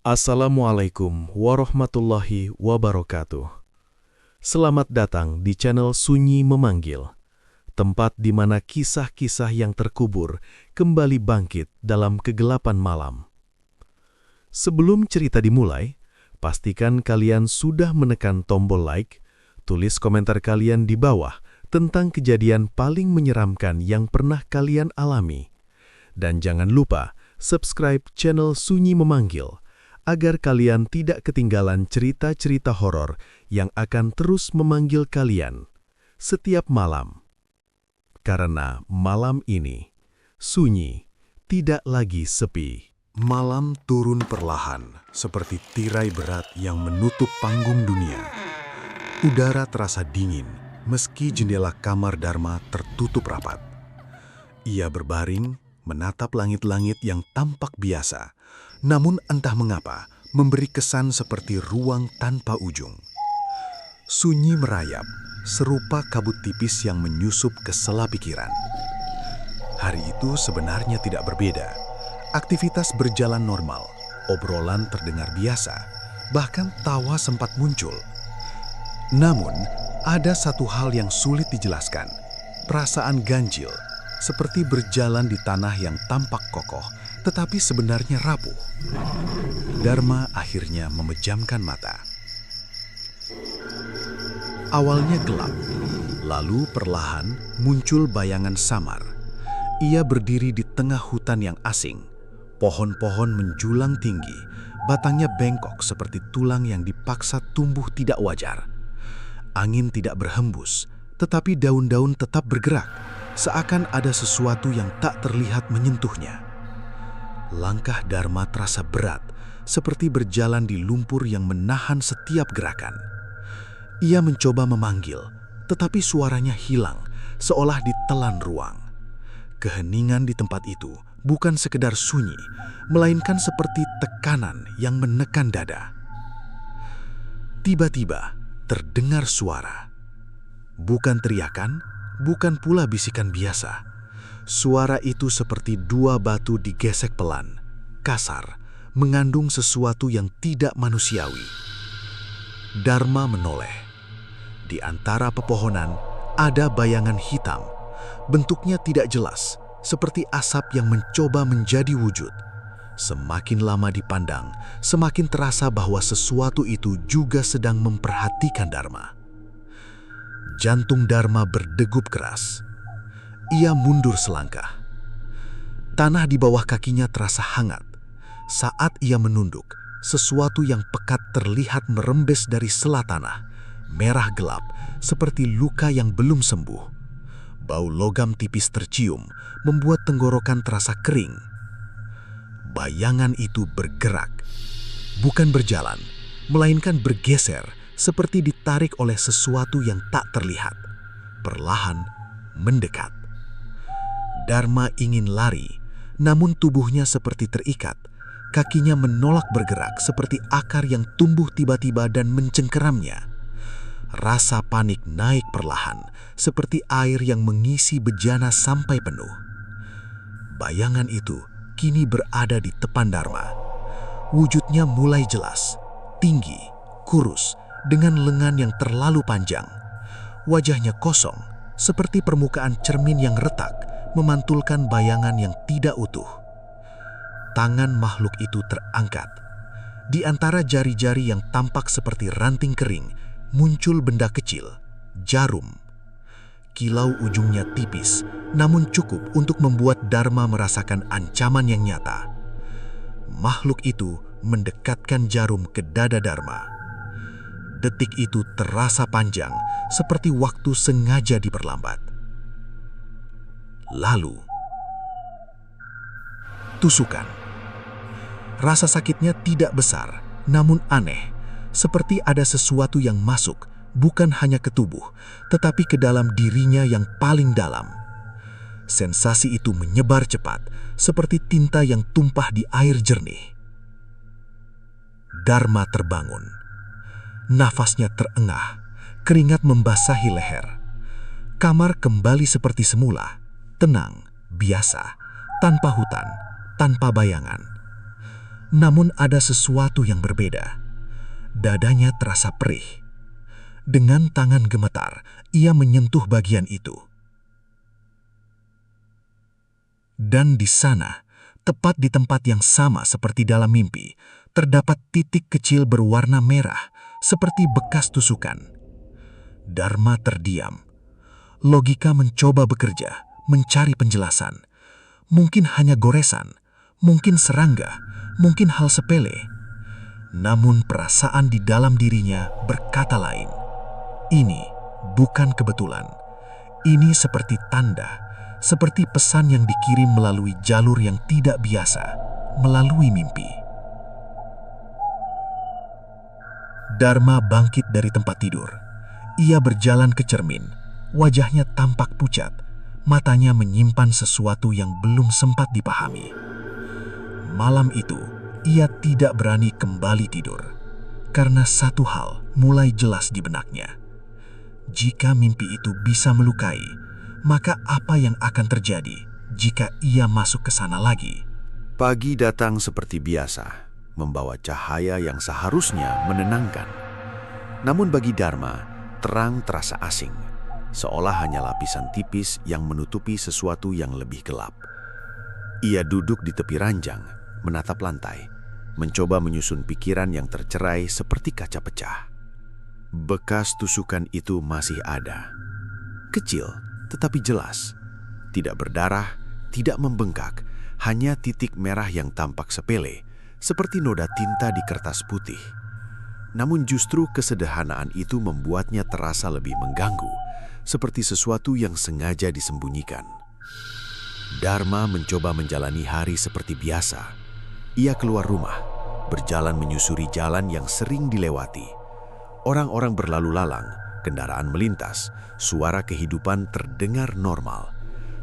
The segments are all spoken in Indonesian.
Assalamualaikum warahmatullahi wabarakatuh. Selamat datang di channel Sunyi Memanggil, tempat di mana kisah-kisah yang terkubur kembali bangkit dalam kegelapan malam. Sebelum cerita dimulai, pastikan kalian sudah menekan tombol like, tulis komentar kalian di bawah tentang kejadian paling menyeramkan yang pernah kalian alami. Dan jangan lupa subscribe channel Sunyi Memanggil, agar kalian tidak ketinggalan cerita-cerita horor yang akan terus memanggil kalian setiap malam. Karena malam ini, sunyi tidak lagi sepi. Malam turun perlahan, seperti tirai berat yang menutup panggung dunia. Udara terasa dingin, meski jendela kamar Dharma tertutup rapat. Ia berbaring, menatap langit-langit yang tampak biasa, namun entah mengapa memberi kesan seperti ruang tanpa ujung. Sunyi merayap, serupa kabut tipis yang menyusup ke sela pikiran. Hari itu sebenarnya tidak berbeda. Aktivitas berjalan normal, obrolan terdengar biasa, bahkan tawa sempat muncul. Namun, ada satu hal yang sulit dijelaskan, perasaan ganjil, seperti berjalan di tanah yang tampak kokoh, tetapi sebenarnya rapuh. Dharma akhirnya memejamkan mata. Awalnya gelap, lalu perlahan muncul bayangan samar. Ia berdiri di tengah hutan yang asing. Pohon-pohon menjulang tinggi, batangnya bengkok seperti tulang yang dipaksa tumbuh tidak wajar. Angin tidak berhembus, tetapi daun-daun tetap bergerak, seakan ada sesuatu yang tak terlihat menyentuhnya. Langkah Dharma terasa berat, seperti berjalan di lumpur yang menahan setiap gerakan. Ia mencoba memanggil, tetapi suaranya hilang, seolah ditelan ruang. Keheningan di tempat itu bukan sekedar sunyi, melainkan seperti tekanan yang menekan dada. Tiba-tiba terdengar suara. Bukan teriakan, bukan pula bisikan biasa. Suara itu seperti dua batu digesek pelan, kasar, mengandung sesuatu yang tidak manusiawi. Dharma menoleh. Di antara pepohonan ada bayangan hitam. Bentuknya tidak jelas, seperti asap yang mencoba menjadi wujud. Semakin lama dipandang, semakin terasa bahwa sesuatu itu juga sedang memperhatikan Dharma. Jantung Dharma berdegup keras. Ia mundur selangkah. Tanah di bawah kakinya terasa hangat. Saat ia menunduk, sesuatu yang pekat terlihat merembes dari sela tanah, merah gelap, seperti luka yang belum sembuh. Bau logam tipis tercium, membuat tenggorokan terasa kering. Bayangan itu bergerak, bukan berjalan, melainkan bergeser, seperti ditarik oleh sesuatu yang tak terlihat. Perlahan mendekat. Dharma ingin lari, namun tubuhnya seperti terikat. Kakinya menolak bergerak seperti akar yang tumbuh tiba-tiba dan mencengkeramnya. Rasa panik naik perlahan, seperti air yang mengisi bejana sampai penuh. Bayangan itu kini berada di depan Dharma. Wujudnya mulai jelas, tinggi, kurus, dengan lengan yang terlalu panjang. Wajahnya kosong, seperti permukaan cermin yang retak, memantulkan bayangan yang tidak utuh. Tangan makhluk itu terangkat. Di antara jari-jari yang tampak seperti ranting kering, muncul benda kecil, jarum. Kilau ujungnya tipis, namun cukup untuk membuat Dharma merasakan ancaman yang nyata. Makhluk itu mendekatkan jarum ke dada Dharma. Detik itu terasa panjang, seperti waktu sengaja diperlambat. Lalu, tusukan. Rasa sakitnya tidak besar, namun aneh, seperti ada sesuatu yang masuk, bukan hanya ke tubuh, tetapi ke dalam dirinya yang paling dalam. Sensasi itu menyebar cepat, seperti tinta yang tumpah di air jernih. Dharma terbangun. Nafasnya terengah, keringat membasahi leher. Kamar kembali seperti semula. Tenang, biasa, tanpa hutan, tanpa bayangan. Namun ada sesuatu yang berbeda. Dadanya terasa perih. Dengan tangan gemetar, ia menyentuh bagian itu. Dan di sana, tepat di tempat yang sama seperti dalam mimpi, terdapat titik kecil berwarna merah seperti bekas tusukan. Dharma terdiam. Logika mencoba bekerja, mencari penjelasan. Mungkin hanya goresan, mungkin serangga, mungkin hal sepele. Namun perasaan di dalam dirinya berkata lain. Ini bukan kebetulan. Ini seperti tanda, seperti pesan yang dikirim melalui jalur yang tidak biasa, melalui mimpi. Dharma bangkit dari tempat tidur. Ia berjalan ke cermin. Wajahnya tampak pucat. Matanya menyimpan sesuatu yang belum sempat dipahami. Malam itu, ia tidak berani kembali tidur. Karena satu hal mulai jelas di benaknya. Jika mimpi itu bisa melukai, maka apa yang akan terjadi jika ia masuk ke sana lagi? Pagi datang seperti biasa, membawa cahaya yang seharusnya menenangkan. Namun bagi Dharma, terang terasa asing, seolah hanya lapisan tipis yang menutupi sesuatu yang lebih gelap. Ia duduk di tepi ranjang, menatap lantai, mencoba menyusun pikiran yang tercerai seperti kaca pecah. Bekas tusukan itu masih ada. Kecil, tetapi jelas. Tidak berdarah, tidak membengkak, hanya titik merah yang tampak sepele, seperti noda tinta di kertas putih. Namun justru kesederhanaan itu membuatnya terasa lebih mengganggu, seperti sesuatu yang sengaja disembunyikan. Dharma mencoba menjalani hari seperti biasa. Ia keluar rumah, berjalan menyusuri jalan yang sering dilewati. Orang-orang berlalu lalang, kendaraan melintas, suara kehidupan terdengar normal.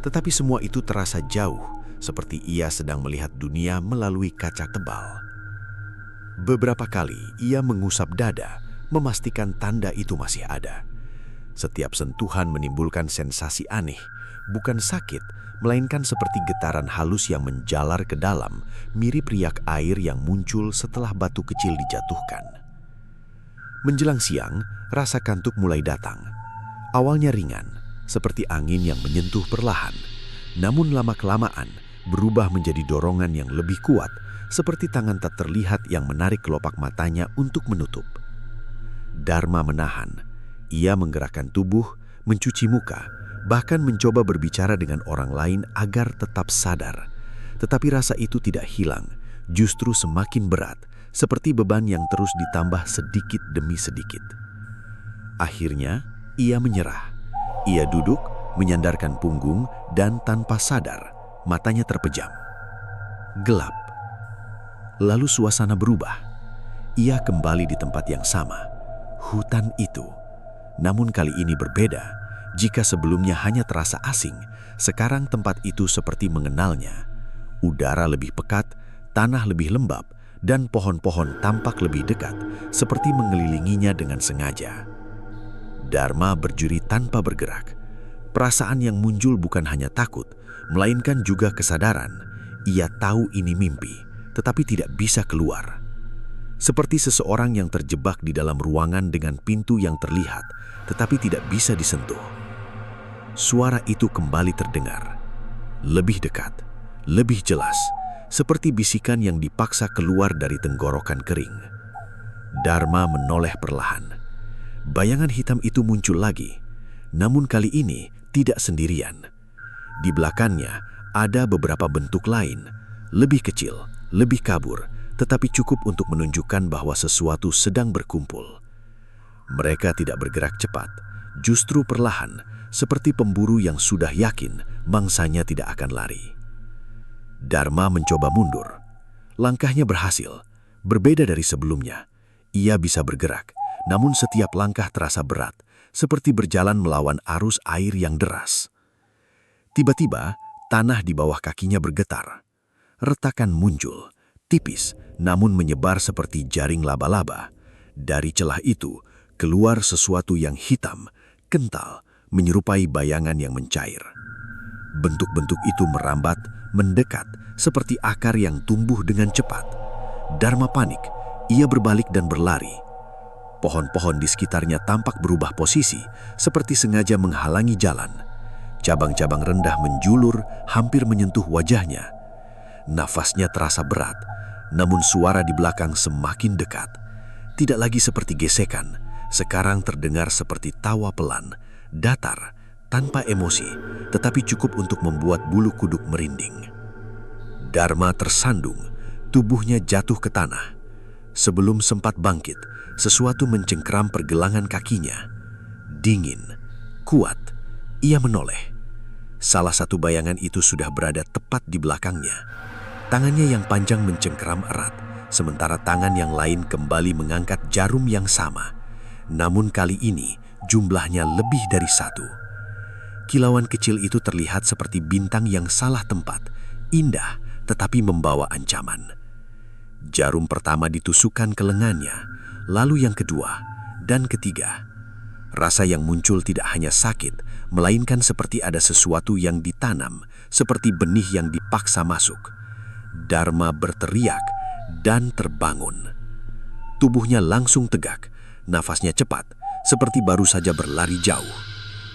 Tetapi semua itu terasa jauh, seperti ia sedang melihat dunia melalui kaca tebal. Beberapa kali ia mengusap dada, memastikan tanda itu masih ada. Setiap sentuhan menimbulkan sensasi aneh, bukan sakit, melainkan seperti getaran halus yang menjalar ke dalam, mirip riak air yang muncul setelah batu kecil dijatuhkan. Menjelang siang, rasa kantuk mulai datang. Awalnya ringan, seperti angin yang menyentuh perlahan. Namun lama-kelamaan, berubah menjadi dorongan yang lebih kuat, seperti tangan tak terlihat yang menarik kelopak matanya untuk menutup. Dharma menahan. Ia menggerakkan tubuh, mencuci muka, bahkan mencoba berbicara dengan orang lain agar tetap sadar. Tetapi rasa itu tidak hilang, justru semakin berat, seperti beban yang terus ditambah sedikit demi sedikit. Akhirnya, ia menyerah. Ia duduk, menyandarkan punggung, dan tanpa sadar, matanya terpejam. Gelap. Lalu suasana berubah. Ia kembali di tempat yang sama, hutan itu. Namun kali ini berbeda. Jika sebelumnya hanya terasa asing, sekarang tempat itu seperti mengenalnya. Udara lebih pekat, tanah lebih lembab, dan pohon-pohon tampak lebih dekat, seperti mengelilinginya dengan sengaja. Dharma berdiri tanpa bergerak. Perasaan yang muncul bukan hanya takut, melainkan juga kesadaran. Ia tahu ini mimpi, tetapi tidak bisa keluar. Seperti seseorang yang terjebak di dalam ruangan dengan pintu yang terlihat, tetapi tidak bisa disentuh. Suara itu kembali terdengar. Lebih dekat, lebih jelas, seperti bisikan yang dipaksa keluar dari tenggorokan kering. Dharma menoleh perlahan. Bayangan hitam itu muncul lagi, namun kali ini tidak sendirian. Di belakangnya ada beberapa bentuk lain, lebih kecil, lebih kabur, tetapi cukup untuk menunjukkan bahwa sesuatu sedang berkumpul. Mereka tidak bergerak cepat, justru perlahan, seperti pemburu yang sudah yakin mangsanya tidak akan lari. Dharma mencoba mundur. Langkahnya berhasil, berbeda dari sebelumnya. Ia bisa bergerak, namun setiap langkah terasa berat, seperti berjalan melawan arus air yang deras. Tiba-tiba, tanah di bawah kakinya bergetar. Retakan muncul, tipis, namun menyebar seperti jaring laba-laba. Dari celah itu, keluar sesuatu yang hitam, kental, menyerupai bayangan yang mencair. Bentuk-bentuk itu merambat, mendekat, seperti akar yang tumbuh dengan cepat. Dharma panik. Ia berbalik dan berlari. Pohon-pohon di sekitarnya tampak berubah posisi, seperti sengaja menghalangi jalan. Cabang-cabang rendah menjulur, hampir menyentuh wajahnya. Nafasnya terasa berat, namun suara di belakang semakin dekat. Tidak lagi seperti gesekan, sekarang terdengar seperti tawa pelan, datar, tanpa emosi, tetapi cukup untuk membuat bulu kuduk merinding. Dharma tersandung, tubuhnya jatuh ke tanah. Sebelum sempat bangkit, sesuatu mencengkram pergelangan kakinya. Dingin, kuat, ia menoleh. Salah satu bayangan itu sudah berada tepat di belakangnya. Tangannya yang panjang mencengkram erat, sementara tangan yang lain kembali mengangkat jarum yang sama. Namun kali ini jumlahnya lebih dari satu. Kilauan kecil itu terlihat seperti bintang yang salah tempat, indah tetapi membawa ancaman. Jarum pertama ditusukkan ke lengannya, lalu yang kedua dan ketiga. Rasa yang muncul tidak hanya sakit, melainkan seperti ada sesuatu yang ditanam, seperti benih yang dipaksa masuk. Dharma berteriak dan terbangun. Tubuhnya langsung tegak, nafasnya cepat, seperti baru saja berlari jauh.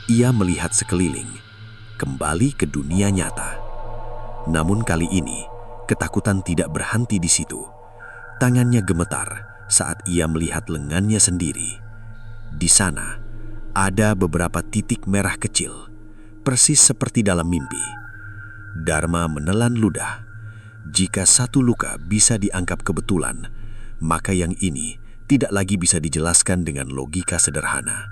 Ia melihat sekeliling, kembali ke dunia nyata. Namun kali ini, ketakutan tidak berhenti di situ. Tangannya gemetar saat ia melihat lengannya sendiri. Di sana, ada beberapa titik merah kecil, persis seperti dalam mimpi. Dharma menelan ludah. Jika satu luka bisa dianggap kebetulan, maka yang ini tidak lagi bisa dijelaskan dengan logika sederhana.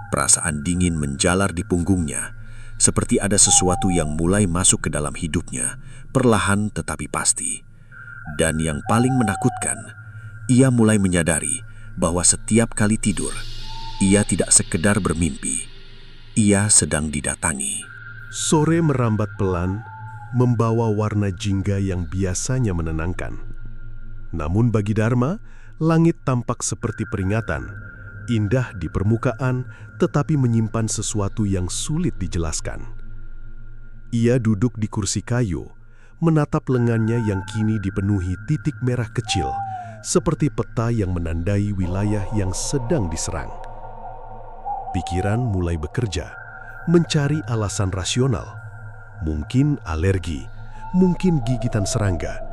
Perasaan dingin menjalar di punggungnya, seperti ada sesuatu yang mulai masuk ke dalam hidupnya, perlahan tetapi pasti. Dan yang paling menakutkan, ia mulai menyadari bahwa setiap kali tidur, ia tidak sekedar bermimpi, ia sedang didatangi. Sore merambat pelan, membawa warna jingga yang biasanya menenangkan. Namun bagi Dharma, langit tampak seperti peringatan, indah di permukaan tetapi menyimpan sesuatu yang sulit dijelaskan. Ia duduk di kursi kayu, menatap lengannya yang kini dipenuhi titik merah kecil, seperti peta yang menandai wilayah yang sedang diserang. Pikiran mulai bekerja, mencari alasan rasional. Mungkin alergi, mungkin gigitan serangga,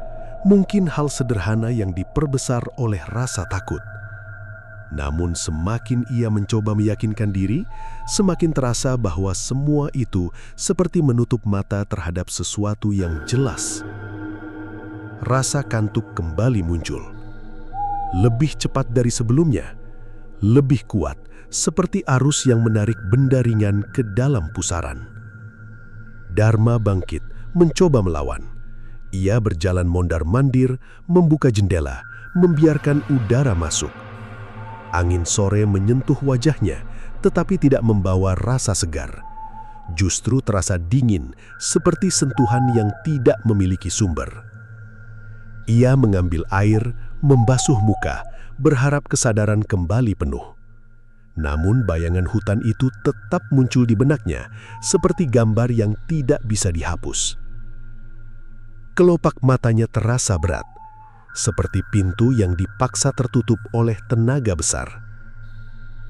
mungkin hal sederhana yang diperbesar oleh rasa takut. Namun semakin ia mencoba meyakinkan diri, semakin terasa bahwa semua itu seperti menutup mata terhadap sesuatu yang jelas. Rasa kantuk kembali muncul. Lebih cepat dari sebelumnya, lebih kuat, seperti arus yang menarik benda ringan ke dalam pusaran. Dharma bangkit, mencoba melawan. Ia berjalan mondar-mandir, membuka jendela, membiarkan udara masuk. Angin sore menyentuh wajahnya, tetapi tidak membawa rasa segar. Justru terasa dingin, seperti sentuhan yang tidak memiliki sumber. Ia mengambil air, membasuh muka, berharap kesadaran kembali penuh. Namun bayangan hutan itu tetap muncul di benaknya, seperti gambar yang tidak bisa dihapus. Kelopak matanya terasa berat, seperti pintu yang dipaksa tertutup oleh tenaga besar.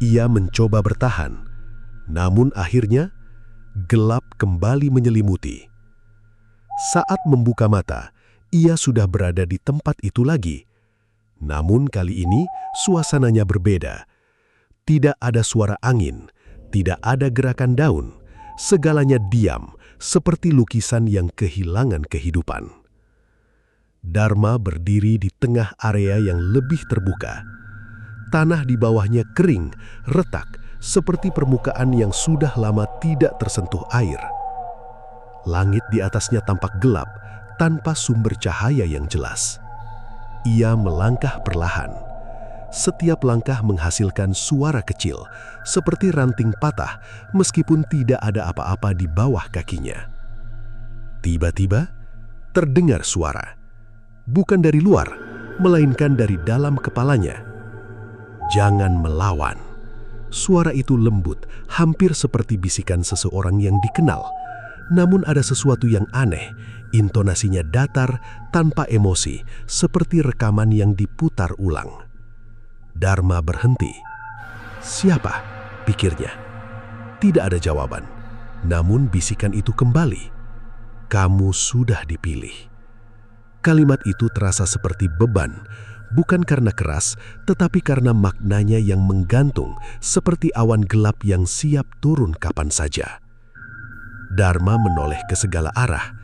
Ia mencoba bertahan, namun akhirnya gelap kembali menyelimuti. Saat membuka mata, ia sudah berada di tempat itu lagi. Namun kali ini suasananya berbeda. Tidak ada suara angin, tidak ada gerakan daun. Segalanya diam, seperti lukisan yang kehilangan kehidupan. Dharma berdiri di tengah area yang lebih terbuka. Tanah di bawahnya kering, retak, seperti permukaan yang sudah lama tidak tersentuh air. Langit di atasnya tampak gelap, tanpa sumber cahaya yang jelas. Ia melangkah perlahan. Setiap langkah menghasilkan suara kecil, seperti ranting patah, meskipun tidak ada apa-apa di bawah kakinya. Tiba-tiba, terdengar suara. Bukan dari luar, melainkan dari dalam kepalanya. "Jangan melawan." Suara itu lembut, hampir seperti bisikan seseorang yang dikenal. Namun ada sesuatu yang aneh. Intonasinya datar, tanpa emosi, seperti rekaman yang diputar ulang. Dharma berhenti. "Siapa?" pikirnya. Tidak ada jawaban. Namun bisikan itu kembali. "Kamu sudah dipilih." Kalimat itu terasa seperti beban, bukan karena keras, tetapi karena maknanya yang menggantung, seperti awan gelap yang siap turun kapan saja. Dharma menoleh ke segala arah.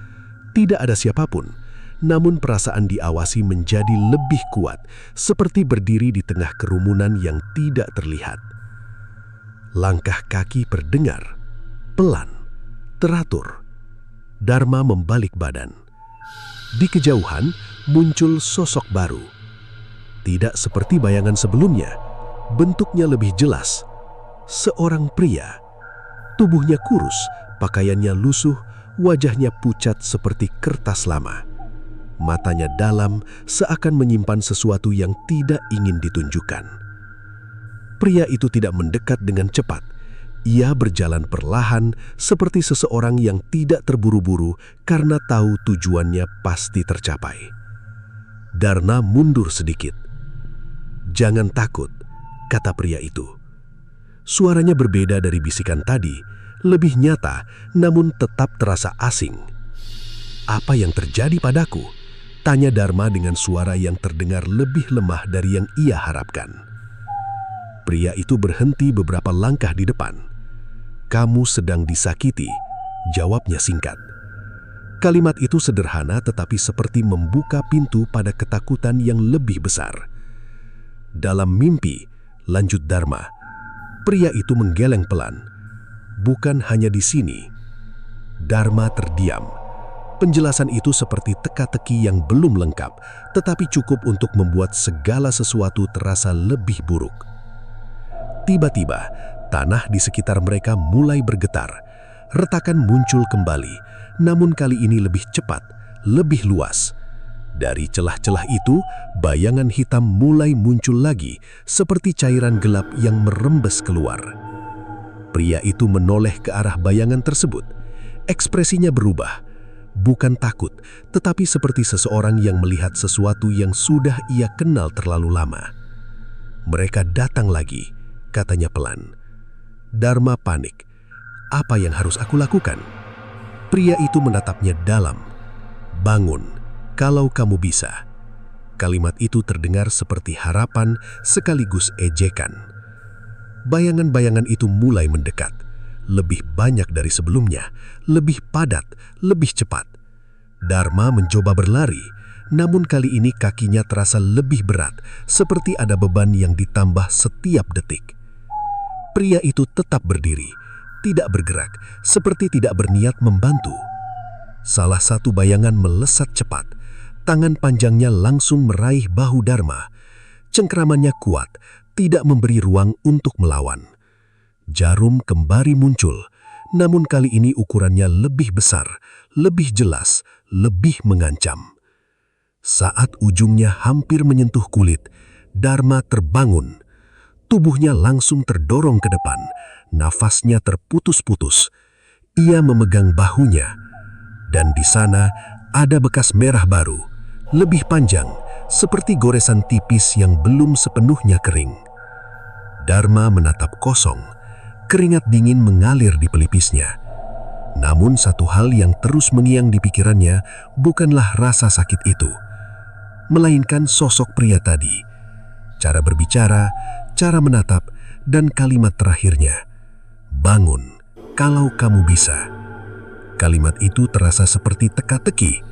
Tidak ada siapapun, namun perasaan diawasi menjadi lebih kuat, seperti berdiri di tengah kerumunan yang tidak terlihat. Langkah kaki terdengar, pelan, teratur. Dharma membalik badan. Di kejauhan muncul sosok baru. Tidak seperti bayangan sebelumnya, bentuknya lebih jelas. Seorang pria. Tubuhnya kurus, pakaiannya lusuh, wajahnya pucat seperti kertas lama. Matanya dalam, seakan menyimpan sesuatu yang tidak ingin ditunjukkan. Pria itu tidak mendekat dengan cepat. Ia berjalan perlahan, seperti seseorang yang tidak terburu-buru karena tahu tujuannya pasti tercapai. Dharma mundur sedikit. "Jangan takut," kata pria itu. Suaranya berbeda dari bisikan tadi, lebih nyata, namun tetap terasa asing. "Apa yang terjadi padaku?" tanya Dharma dengan suara yang terdengar lebih lemah dari yang ia harapkan. Pria itu berhenti beberapa langkah di depan. "Kamu sedang disakiti," jawabnya singkat. Kalimat itu sederhana tetapi seperti membuka pintu pada ketakutan yang lebih besar. "Dalam mimpi," lanjut Dharma, pria itu menggeleng pelan. "Bukan hanya di sini." Dharma terdiam. Penjelasan itu seperti teka-teki yang belum lengkap, tetapi cukup untuk membuat segala sesuatu terasa lebih buruk. Tiba-tiba, tanah di sekitar mereka mulai bergetar. Retakan muncul kembali, namun kali ini lebih cepat, lebih luas. Dari celah-celah itu, bayangan hitam mulai muncul lagi, seperti cairan gelap yang merembes keluar. Pria itu menoleh ke arah bayangan tersebut. Ekspresinya berubah. Bukan takut, tetapi seperti seseorang yang melihat sesuatu yang sudah ia kenal terlalu lama. "Mereka datang lagi," katanya pelan. Dharma panik. "Apa yang harus aku lakukan?" Pria itu menatapnya dalam. "Bangun, kalau kamu bisa." Kalimat itu terdengar seperti harapan sekaligus ejekan. Bayangan-bayangan itu mulai mendekat. Lebih banyak dari sebelumnya, lebih padat, lebih cepat. Dharma mencoba berlari, namun kali ini kakinya terasa lebih berat, seperti ada beban yang ditambah setiap detik. Pria itu tetap berdiri, tidak bergerak, seperti tidak berniat membantu. Salah satu bayangan melesat cepat, tangan panjangnya langsung meraih bahu Dharma. Cengkramannya kuat, tidak memberi ruang untuk melawan. Jarum kembali muncul, namun kali ini ukurannya lebih besar, lebih jelas, lebih mengancam. Saat ujungnya hampir menyentuh kulit, Dharma terbangun. Tubuhnya langsung terdorong ke depan, nafasnya terputus-putus. Ia memegang bahunya, dan di sana ada bekas merah baru, lebih panjang, seperti goresan tipis yang belum sepenuhnya kering. Dharma menatap kosong. Keringat dingin mengalir di pelipisnya. Namun satu hal yang terus mengiang di pikirannya bukanlah rasa sakit itu, melainkan sosok pria tadi. Cara berbicara, cara menatap, dan kalimat terakhirnya, "Bangun, kalau kamu bisa." Kalimat itu terasa seperti teka-teki,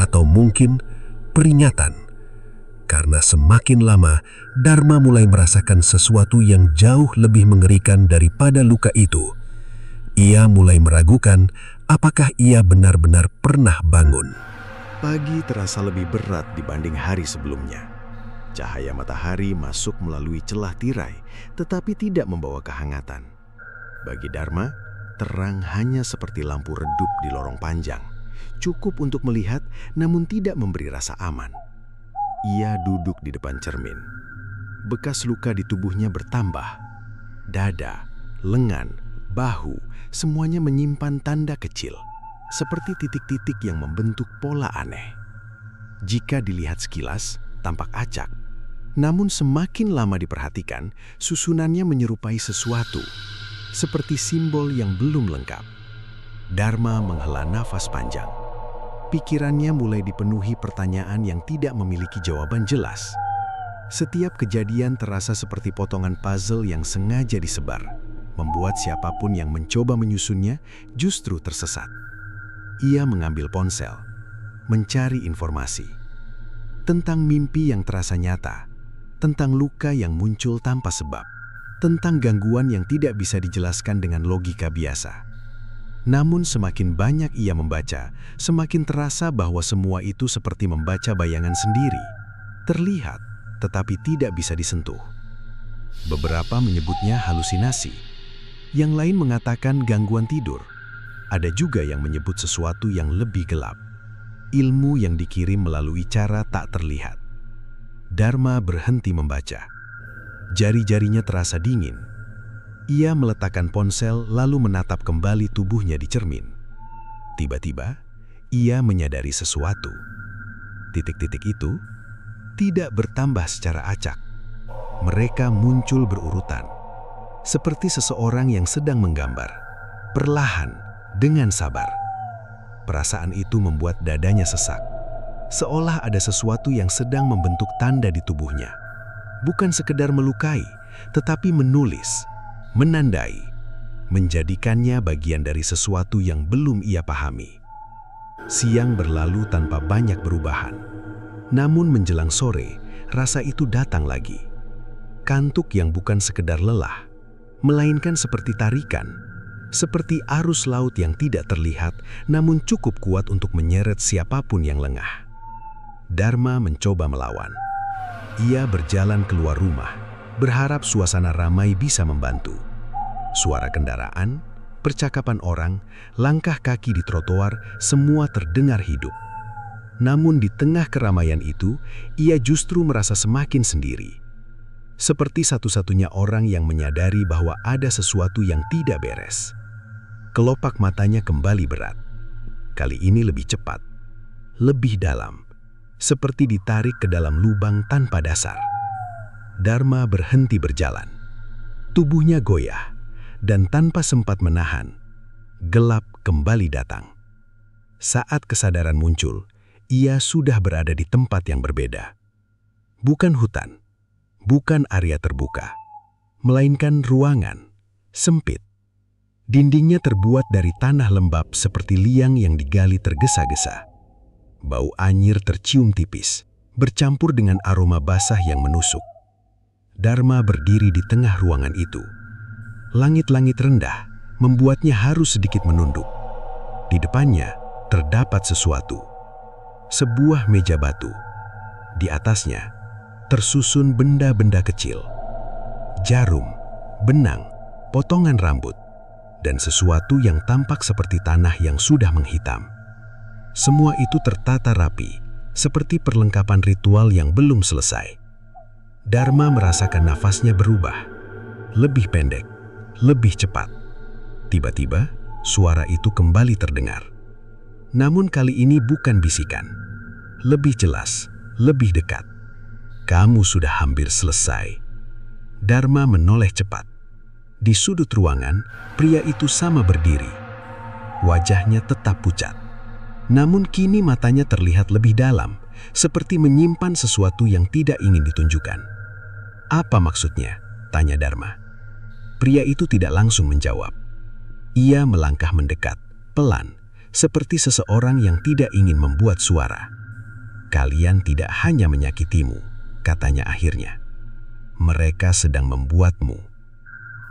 atau mungkin peringatan. Karena semakin lama, Dharma mulai merasakan sesuatu yang jauh lebih mengerikan daripada luka itu. Ia mulai meragukan apakah ia benar-benar pernah bangun. Pagi terasa lebih berat dibanding hari sebelumnya. Cahaya matahari masuk melalui celah tirai, tetapi tidak membawa kehangatan. Bagi Dharma, terang hanya seperti lampu redup di lorong panjang. Cukup untuk melihat, namun tidak memberi rasa aman. Ia duduk di depan cermin. Bekas luka di tubuhnya bertambah. Dada, lengan, bahu, semuanya menyimpan tanda kecil. seperti titik-titik yang membentuk pola aneh. Jika dilihat sekilas, tampak acak. Namun semakin lama diperhatikan, susunannya menyerupai sesuatu, seperti simbol yang belum lengkap. Dharma menghela nafas panjang. Pikirannya mulai dipenuhi pertanyaan yang tidak memiliki jawaban jelas. Setiap kejadian terasa seperti potongan puzzle yang sengaja disebar, membuat siapapun yang mencoba menyusunnya justru tersesat. Ia mengambil ponsel, mencari informasi tentang mimpi yang terasa nyata, tentang luka yang muncul tanpa sebab, tentang gangguan yang tidak bisa dijelaskan dengan logika biasa. Namun semakin banyak ia membaca, semakin terasa bahwa semua itu seperti membaca bayangan sendiri, terlihat tetapi tidak bisa disentuh. Beberapa menyebutnya halusinasi, yang lain mengatakan gangguan tidur. Ada juga yang menyebut sesuatu yang lebih gelap, ilmu yang dikirim melalui cara tak terlihat. Dharma berhenti membaca. Jari-jarinya terasa dingin. Ia meletakkan ponsel lalu menatap kembali tubuhnya di cermin. Tiba-tiba, ia menyadari sesuatu. Titik-titik itu tidak bertambah secara acak. Mereka muncul berurutan, seperti seseorang yang sedang menggambar, perlahan, dengan sabar. Perasaan itu membuat dadanya sesak, seolah ada sesuatu yang sedang membentuk tanda di tubuhnya. Bukan sekedar melukai, tetapi menulis, menandai, menjadikannya bagian dari sesuatu yang belum ia pahami. Siang berlalu tanpa banyak perubahan. Namun menjelang sore, rasa itu datang lagi. Kantuk yang bukan sekedar lelah, melainkan seperti tarikan, seperti arus laut yang tidak terlihat, namun cukup kuat untuk menyeret siapapun yang lengah. Dharma mencoba melawan. Ia berjalan keluar rumah, berharap suasana ramai bisa membantu. Suara kendaraan, percakapan orang, langkah kaki di trotoar, semua terdengar hidup. Namun di tengah keramaian itu, ia justru merasa semakin sendiri. Seperti satu-satunya orang yang menyadari bahwa ada sesuatu yang tidak beres. Kelopak matanya kembali berat. Kali ini lebih cepat, lebih dalam, seperti ditarik ke dalam lubang tanpa dasar. Dharma berhenti berjalan. Tubuhnya goyah, dan tanpa sempat menahan, gelap kembali datang. Saat kesadaran muncul, ia sudah berada di tempat yang berbeda. Bukan hutan, bukan area terbuka, melainkan ruangan, sempit. Dindingnya terbuat dari tanah lembab seperti liang yang digali tergesa-gesa. Bau anyir tercium tipis, bercampur dengan aroma basah yang menusuk. Dharma berdiri di tengah ruangan itu. Langit-langit rendah membuatnya harus sedikit menunduk. Di depannya terdapat sesuatu. Sebuah meja batu. Di atasnya tersusun benda-benda kecil. Jarum, benang, potongan rambut, dan sesuatu yang tampak seperti tanah yang sudah menghitam. Semua itu tertata rapi, seperti perlengkapan ritual yang belum selesai. Dharma merasakan nafasnya berubah, lebih pendek, lebih cepat. Tiba-tiba, suara itu kembali terdengar. Namun kali ini bukan bisikan. Lebih jelas, lebih dekat. Kamu sudah hampir selesai. Dharma menoleh cepat. Di sudut ruangan, pria itu sama berdiri. Wajahnya tetap pucat. Namun kini matanya terlihat lebih dalam, seperti menyimpan sesuatu yang tidak ingin ditunjukkan. Apa maksudnya? Tanya Dharma. Pria itu tidak langsung menjawab. Ia melangkah mendekat, pelan, seperti seseorang yang tidak ingin membuat suara. Kalian tidak hanya menyakitimu, katanya akhirnya. Mereka sedang membuatmu.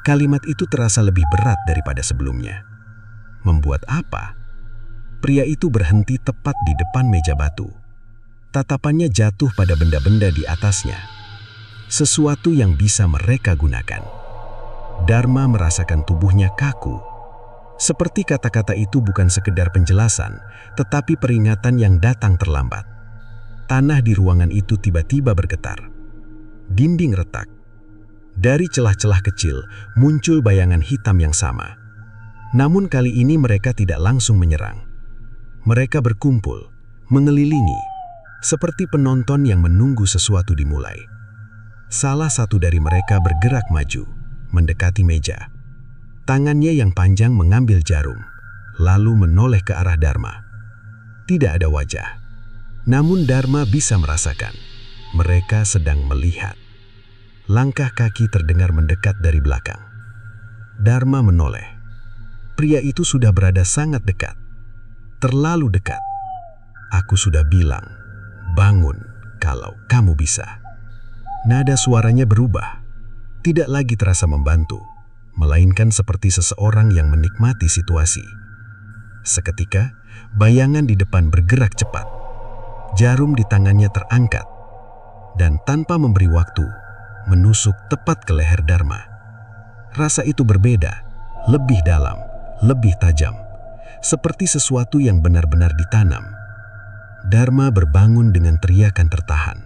Kalimat itu terasa lebih berat daripada sebelumnya. Membuat apa? Pria itu berhenti tepat di depan meja batu. Tatapannya jatuh pada benda-benda di atasnya. Sesuatu yang bisa mereka gunakan. Dharma merasakan tubuhnya kaku. Seperti kata-kata itu bukan sekedar penjelasan, tetapi peringatan yang datang terlambat. Tanah di ruangan itu tiba-tiba bergetar. Dinding retak. Dari celah-celah kecil muncul bayangan hitam yang sama. Namun kali ini mereka tidak langsung menyerang. Mereka berkumpul, mengelilingi, seperti penonton yang menunggu sesuatu dimulai. Salah satu dari mereka bergerak maju, mendekati meja. Tangannya yang panjang mengambil jarum, lalu menoleh ke arah Dharma. Tidak ada wajah, namun Dharma bisa merasakan. Mereka sedang melihat. Langkah kaki terdengar mendekat dari belakang. Dharma menoleh. Pria itu sudah berada sangat dekat. Terlalu dekat. Aku sudah bilang, bangun kalau kamu bisa. Nada suaranya berubah. Tidak lagi terasa membantu, melainkan seperti seseorang yang menikmati situasi. Seketika, bayangan di depan bergerak cepat. Jarum di tangannya terangkat, dan tanpa memberi waktu, menusuk tepat ke leher Dharma. Rasa itu berbeda, lebih dalam, lebih tajam, seperti sesuatu yang benar-benar ditanam. Dharma berbangun dengan teriakan tertahan.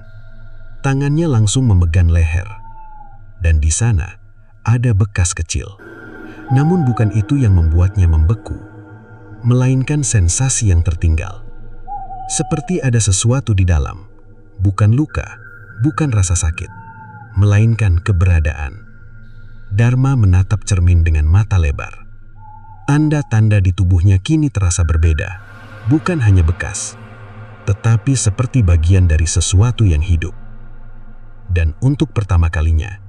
Tangannya langsung memegang leher, dan di sana ada bekas kecil. Namun bukan itu yang membuatnya membeku, melainkan sensasi yang tertinggal. Seperti ada sesuatu di dalam, bukan luka, bukan rasa sakit, melainkan keberadaan. Dharma menatap cermin dengan mata lebar. Tanda-tanda di tubuhnya kini terasa berbeda, bukan hanya bekas, tetapi seperti bagian dari sesuatu yang hidup. Dan untuk pertama kalinya,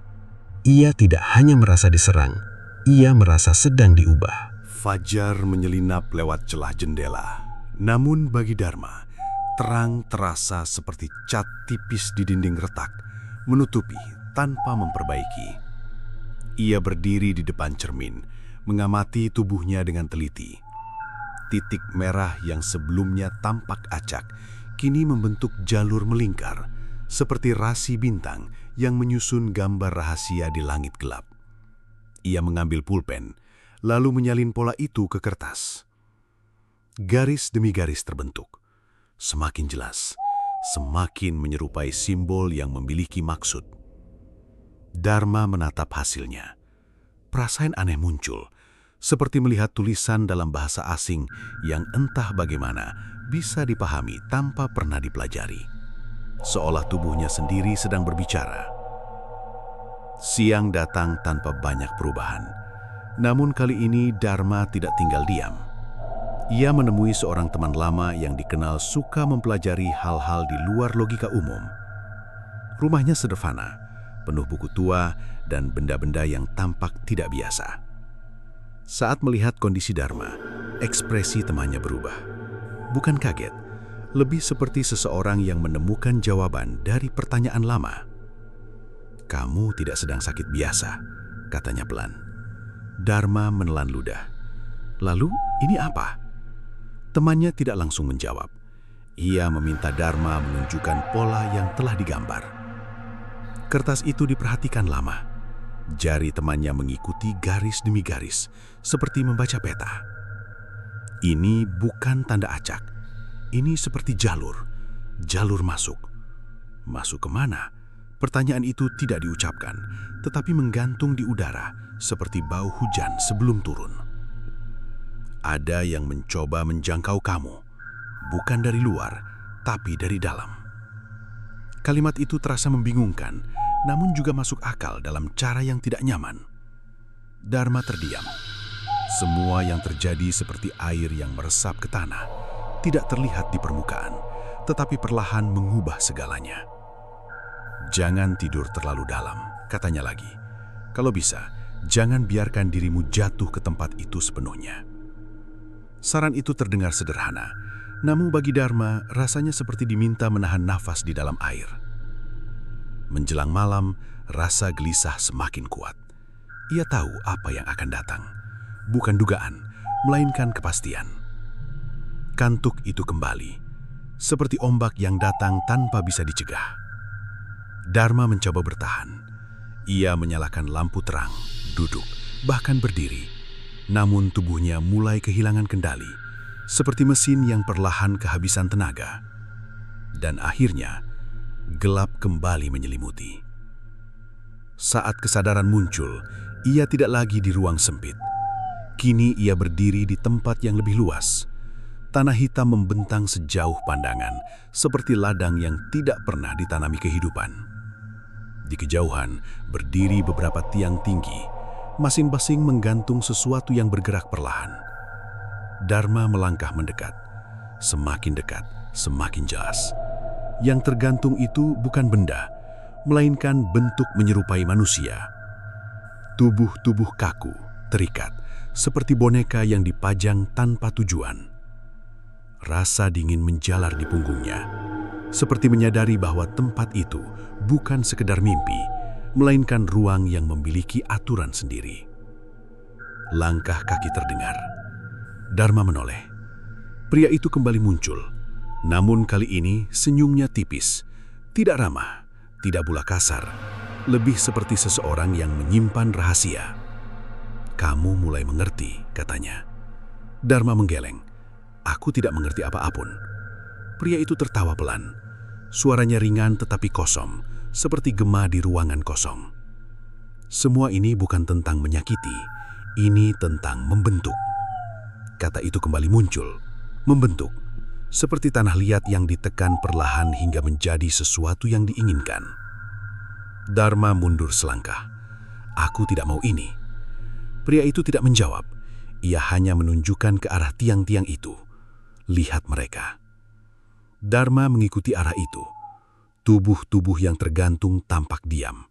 ia tidak hanya merasa diserang, ia merasa sedang diubah. Fajar menyelinap lewat celah jendela. Namun bagi Dharma, terang terasa seperti cat tipis di dinding retak, menutupi tanpa memperbaiki. Ia berdiri di depan cermin, mengamati tubuhnya dengan teliti. Titik merah yang sebelumnya tampak acak, kini membentuk jalur melingkar, seperti rasi bintang yang menyusun gambar rahasia di langit gelap. Ia mengambil pulpen, lalu menyalin pola itu ke kertas. Garis demi garis terbentuk. Semakin jelas, semakin menyerupai simbol yang memiliki maksud. Dharma menatap hasilnya. Perasaan aneh muncul, seperti melihat tulisan dalam bahasa asing yang entah bagaimana bisa dipahami tanpa pernah dipelajari. Seolah tubuhnya sendiri sedang berbicara. Siang datang tanpa banyak perubahan. Namun kali ini Dharma tidak tinggal diam. Ia menemui seorang teman lama yang dikenal suka mempelajari hal-hal di luar logika umum. Rumahnya sederhana, penuh buku tua dan benda-benda yang tampak tidak biasa. Saat melihat kondisi Dharma, ekspresi temannya berubah. Bukan kaget, lebih seperti seseorang yang menemukan jawaban dari pertanyaan lama. "Kamu tidak sedang sakit biasa," katanya pelan. Dharma menelan ludah. "Lalu, ini apa?" Temannya tidak langsung menjawab. Ia meminta Dharma menunjukkan pola yang telah digambar. Kertas itu diperhatikan lama. Jari temannya mengikuti garis demi garis, seperti membaca peta. Ini bukan tanda acak. Ini seperti jalur masuk. Masuk kemana? Pertanyaan itu tidak diucapkan, tetapi menggantung di udara, seperti bau hujan sebelum turun. Ada yang mencoba menjangkau kamu, bukan dari luar, tapi dari dalam. Kalimat itu terasa membingungkan, namun juga masuk akal dalam cara yang tidak nyaman. Dharma terdiam. Semua yang terjadi seperti air yang meresap ke tanah, tidak terlihat di permukaan, tetapi perlahan mengubah segalanya. "Jangan tidur terlalu dalam," katanya lagi. "Kalau bisa, jangan biarkan dirimu jatuh ke tempat itu sepenuhnya." Saran itu terdengar sederhana, namun bagi Dharma rasanya seperti diminta menahan nafas di dalam air. Menjelang malam, rasa gelisah semakin kuat. Ia tahu apa yang akan datang. Bukan dugaan, melainkan kepastian. Kantuk itu kembali, seperti ombak yang datang tanpa bisa dicegah. Dharma mencoba bertahan. Ia menyalakan lampu terang, duduk, bahkan berdiri. Namun tubuhnya mulai kehilangan kendali, seperti mesin yang perlahan kehabisan tenaga. Dan akhirnya, gelap kembali menyelimuti. Saat kesadaran muncul, ia tidak lagi di ruang sempit. Kini ia berdiri di tempat yang lebih luas. Tanah hitam membentang sejauh pandangan, seperti ladang yang tidak pernah ditanami kehidupan. Di kejauhan, berdiri beberapa tiang tinggi, masing-masing menggantung sesuatu yang bergerak perlahan. Dharma melangkah mendekat, semakin dekat, semakin jelas. Yang tergantung itu bukan benda, melainkan bentuk menyerupai manusia. Tubuh-tubuh kaku, terikat, seperti boneka yang dipajang tanpa tujuan. Rasa dingin menjalar di punggungnya, seperti menyadari bahwa tempat itu bukan sekedar mimpi, melainkan ruang yang memiliki aturan sendiri. Langkah kaki terdengar. Dharma menoleh. Pria itu kembali muncul, namun kali ini senyumnya tipis, tidak ramah, tidak pula kasar, lebih seperti seseorang yang menyimpan rahasia. "Kamu mulai mengerti," katanya. Dharma menggeleng. "Aku tidak mengerti apa-apun." Pria itu tertawa pelan. Suaranya ringan tetapi kosong, seperti gema di ruangan kosong. "Semua ini bukan tentang menyakiti, ini tentang membentuk." Kata itu kembali muncul, membentuk, seperti tanah liat yang ditekan perlahan hingga menjadi sesuatu yang diinginkan. Dharma mundur selangkah. "Aku tidak mau ini." Pria itu tidak menjawab. Ia hanya menunjukkan ke arah tiang-tiang itu. "Lihat mereka." Dharma mengikuti arah itu. Tubuh-tubuh yang tergantung tampak diam.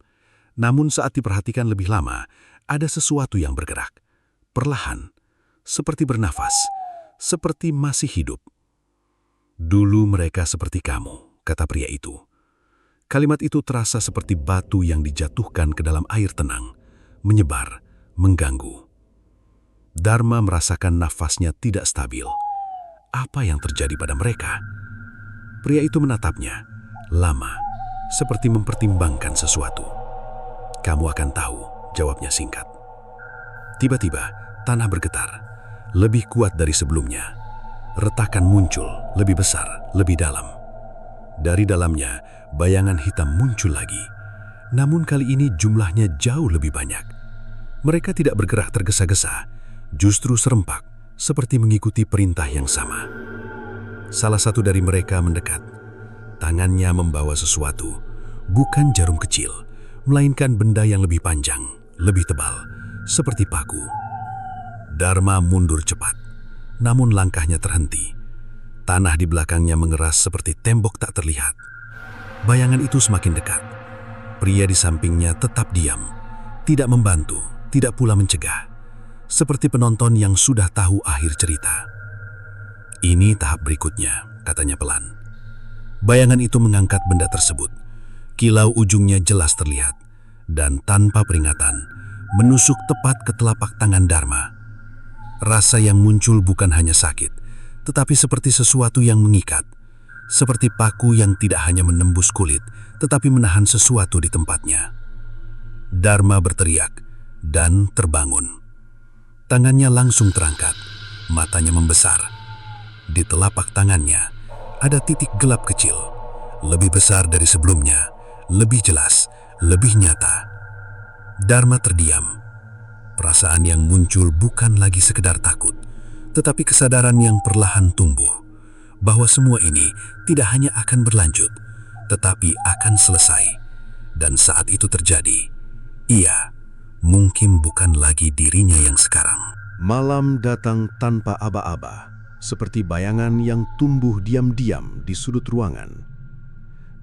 Namun saat diperhatikan lebih lama, ada sesuatu yang bergerak. Perlahan, seperti bernafas, seperti masih hidup. "Dulu mereka seperti kamu," kata pria itu. Kalimat itu terasa seperti batu yang dijatuhkan ke dalam air tenang, menyebar, mengganggu. Dharma merasakan nafasnya tidak stabil. Apa yang terjadi pada mereka? Pria itu menatapnya, lama, seperti mempertimbangkan sesuatu. "Kamu akan tahu," jawabnya singkat. Tiba-tiba, tanah bergetar, lebih kuat dari sebelumnya. Retakan muncul, lebih besar, lebih dalam. Dari dalamnya, bayangan hitam muncul lagi. Namun kali ini jumlahnya jauh lebih banyak. Mereka tidak bergerak tergesa-gesa, justru serempak, seperti mengikuti perintah yang sama. Salah satu dari mereka mendekat. Tangannya membawa sesuatu, bukan jarum kecil, melainkan benda yang lebih panjang, lebih tebal, seperti paku. Dharma mundur cepat, namun langkahnya terhenti. Tanah di belakangnya mengeras seperti tembok tak terlihat. Bayangan itu semakin dekat. Pria di sampingnya tetap diam, tidak membantu, tidak pula mencegah. Seperti penonton yang sudah tahu akhir cerita. "Ini tahap berikutnya," katanya pelan. Bayangan itu mengangkat benda tersebut. Kilau ujungnya jelas terlihat, dan tanpa peringatan, menusuk tepat ke telapak tangan Dharma. Rasa yang muncul bukan hanya sakit, tetapi seperti sesuatu yang mengikat. Seperti paku yang tidak hanya menembus kulit, tetapi menahan sesuatu di tempatnya. Dharma berteriak, dan terbangun. Tangannya langsung terangkat, matanya membesar. Di telapak tangannya ada titik gelap kecil, lebih besar dari sebelumnya, lebih jelas, lebih nyata. Dharma terdiam. Perasaan yang muncul bukan lagi sekedar takut, tetapi kesadaran yang perlahan tumbuh, bahwa semua ini tidak hanya akan berlanjut, tetapi akan selesai. Dan saat itu terjadi, ia mungkin bukan lagi dirinya yang sekarang. Malam datang tanpa aba-aba, seperti bayangan yang tumbuh diam-diam di sudut ruangan.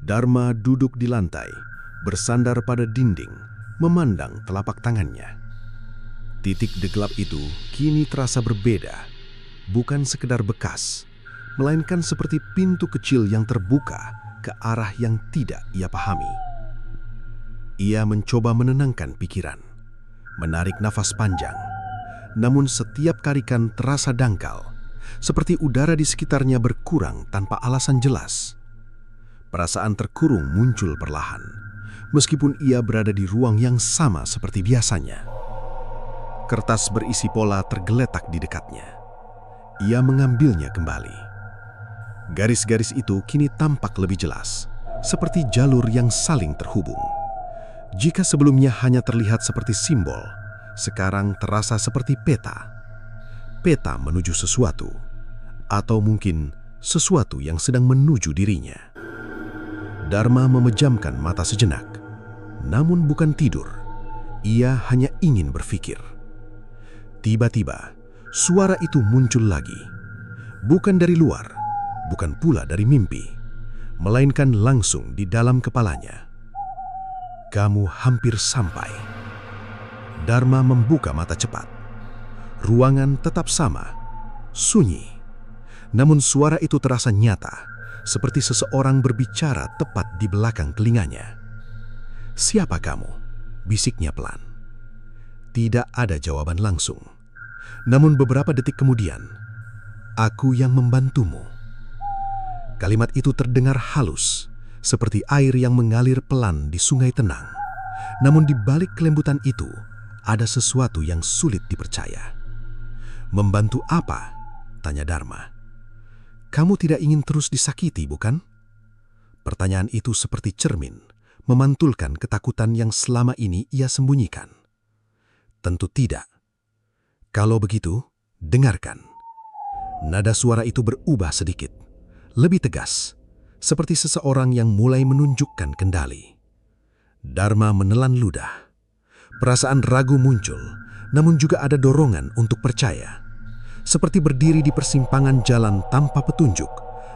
Dharma duduk di lantai, bersandar pada dinding, memandang telapak tangannya. Titik degelap itu kini terasa berbeda, bukan sekedar bekas, melainkan seperti pintu kecil yang terbuka ke arah yang tidak ia pahami. Ia mencoba menenangkan pikiran, menarik nafas panjang, namun setiap tarikan terasa dangkal, seperti udara di sekitarnya berkurang tanpa alasan jelas. Perasaan terkurung muncul perlahan, meskipun ia berada di ruang yang sama seperti biasanya. Kertas berisi pola tergeletak di dekatnya. Ia mengambilnya kembali. Garis-garis itu kini tampak lebih jelas, seperti jalur yang saling terhubung. Jika sebelumnya hanya terlihat seperti simbol, sekarang terasa seperti peta. Peta menuju sesuatu. atau mungkin sesuatu yang sedang menuju dirinya. Dharma memejamkan mata sejenak, namun bukan tidur. Ia hanya ingin berpikir. Tiba-tiba, suara itu muncul lagi. Bukan dari luar, bukan pula dari mimpi, melainkan langsung di dalam kepalanya. Kamu hampir sampai. Dharma membuka mata cepat. Ruangan tetap sama, sunyi. Namun suara itu terasa nyata, seperti seseorang berbicara tepat di belakang telinganya. "Siapa kamu?" bisiknya pelan. Tidak ada jawaban langsung. Namun beberapa detik kemudian, "Aku yang membantumu." Kalimat itu terdengar halus, seperti air yang mengalir pelan di sungai tenang. Namun di balik kelembutan itu, ada sesuatu yang sulit dipercaya. "Membantu apa?" tanya Dharma. "Kamu tidak ingin terus disakiti, bukan?" Pertanyaan itu seperti cermin, memantulkan ketakutan yang selama ini ia sembunyikan. "Tentu tidak." "Kalau begitu, dengarkan." Nada suara itu berubah sedikit, lebih tegas, seperti seseorang yang mulai menunjukkan kendali. Dharma menelan ludah. Perasaan ragu muncul, namun juga ada dorongan untuk percaya. Seperti berdiri di persimpangan jalan tanpa petunjuk,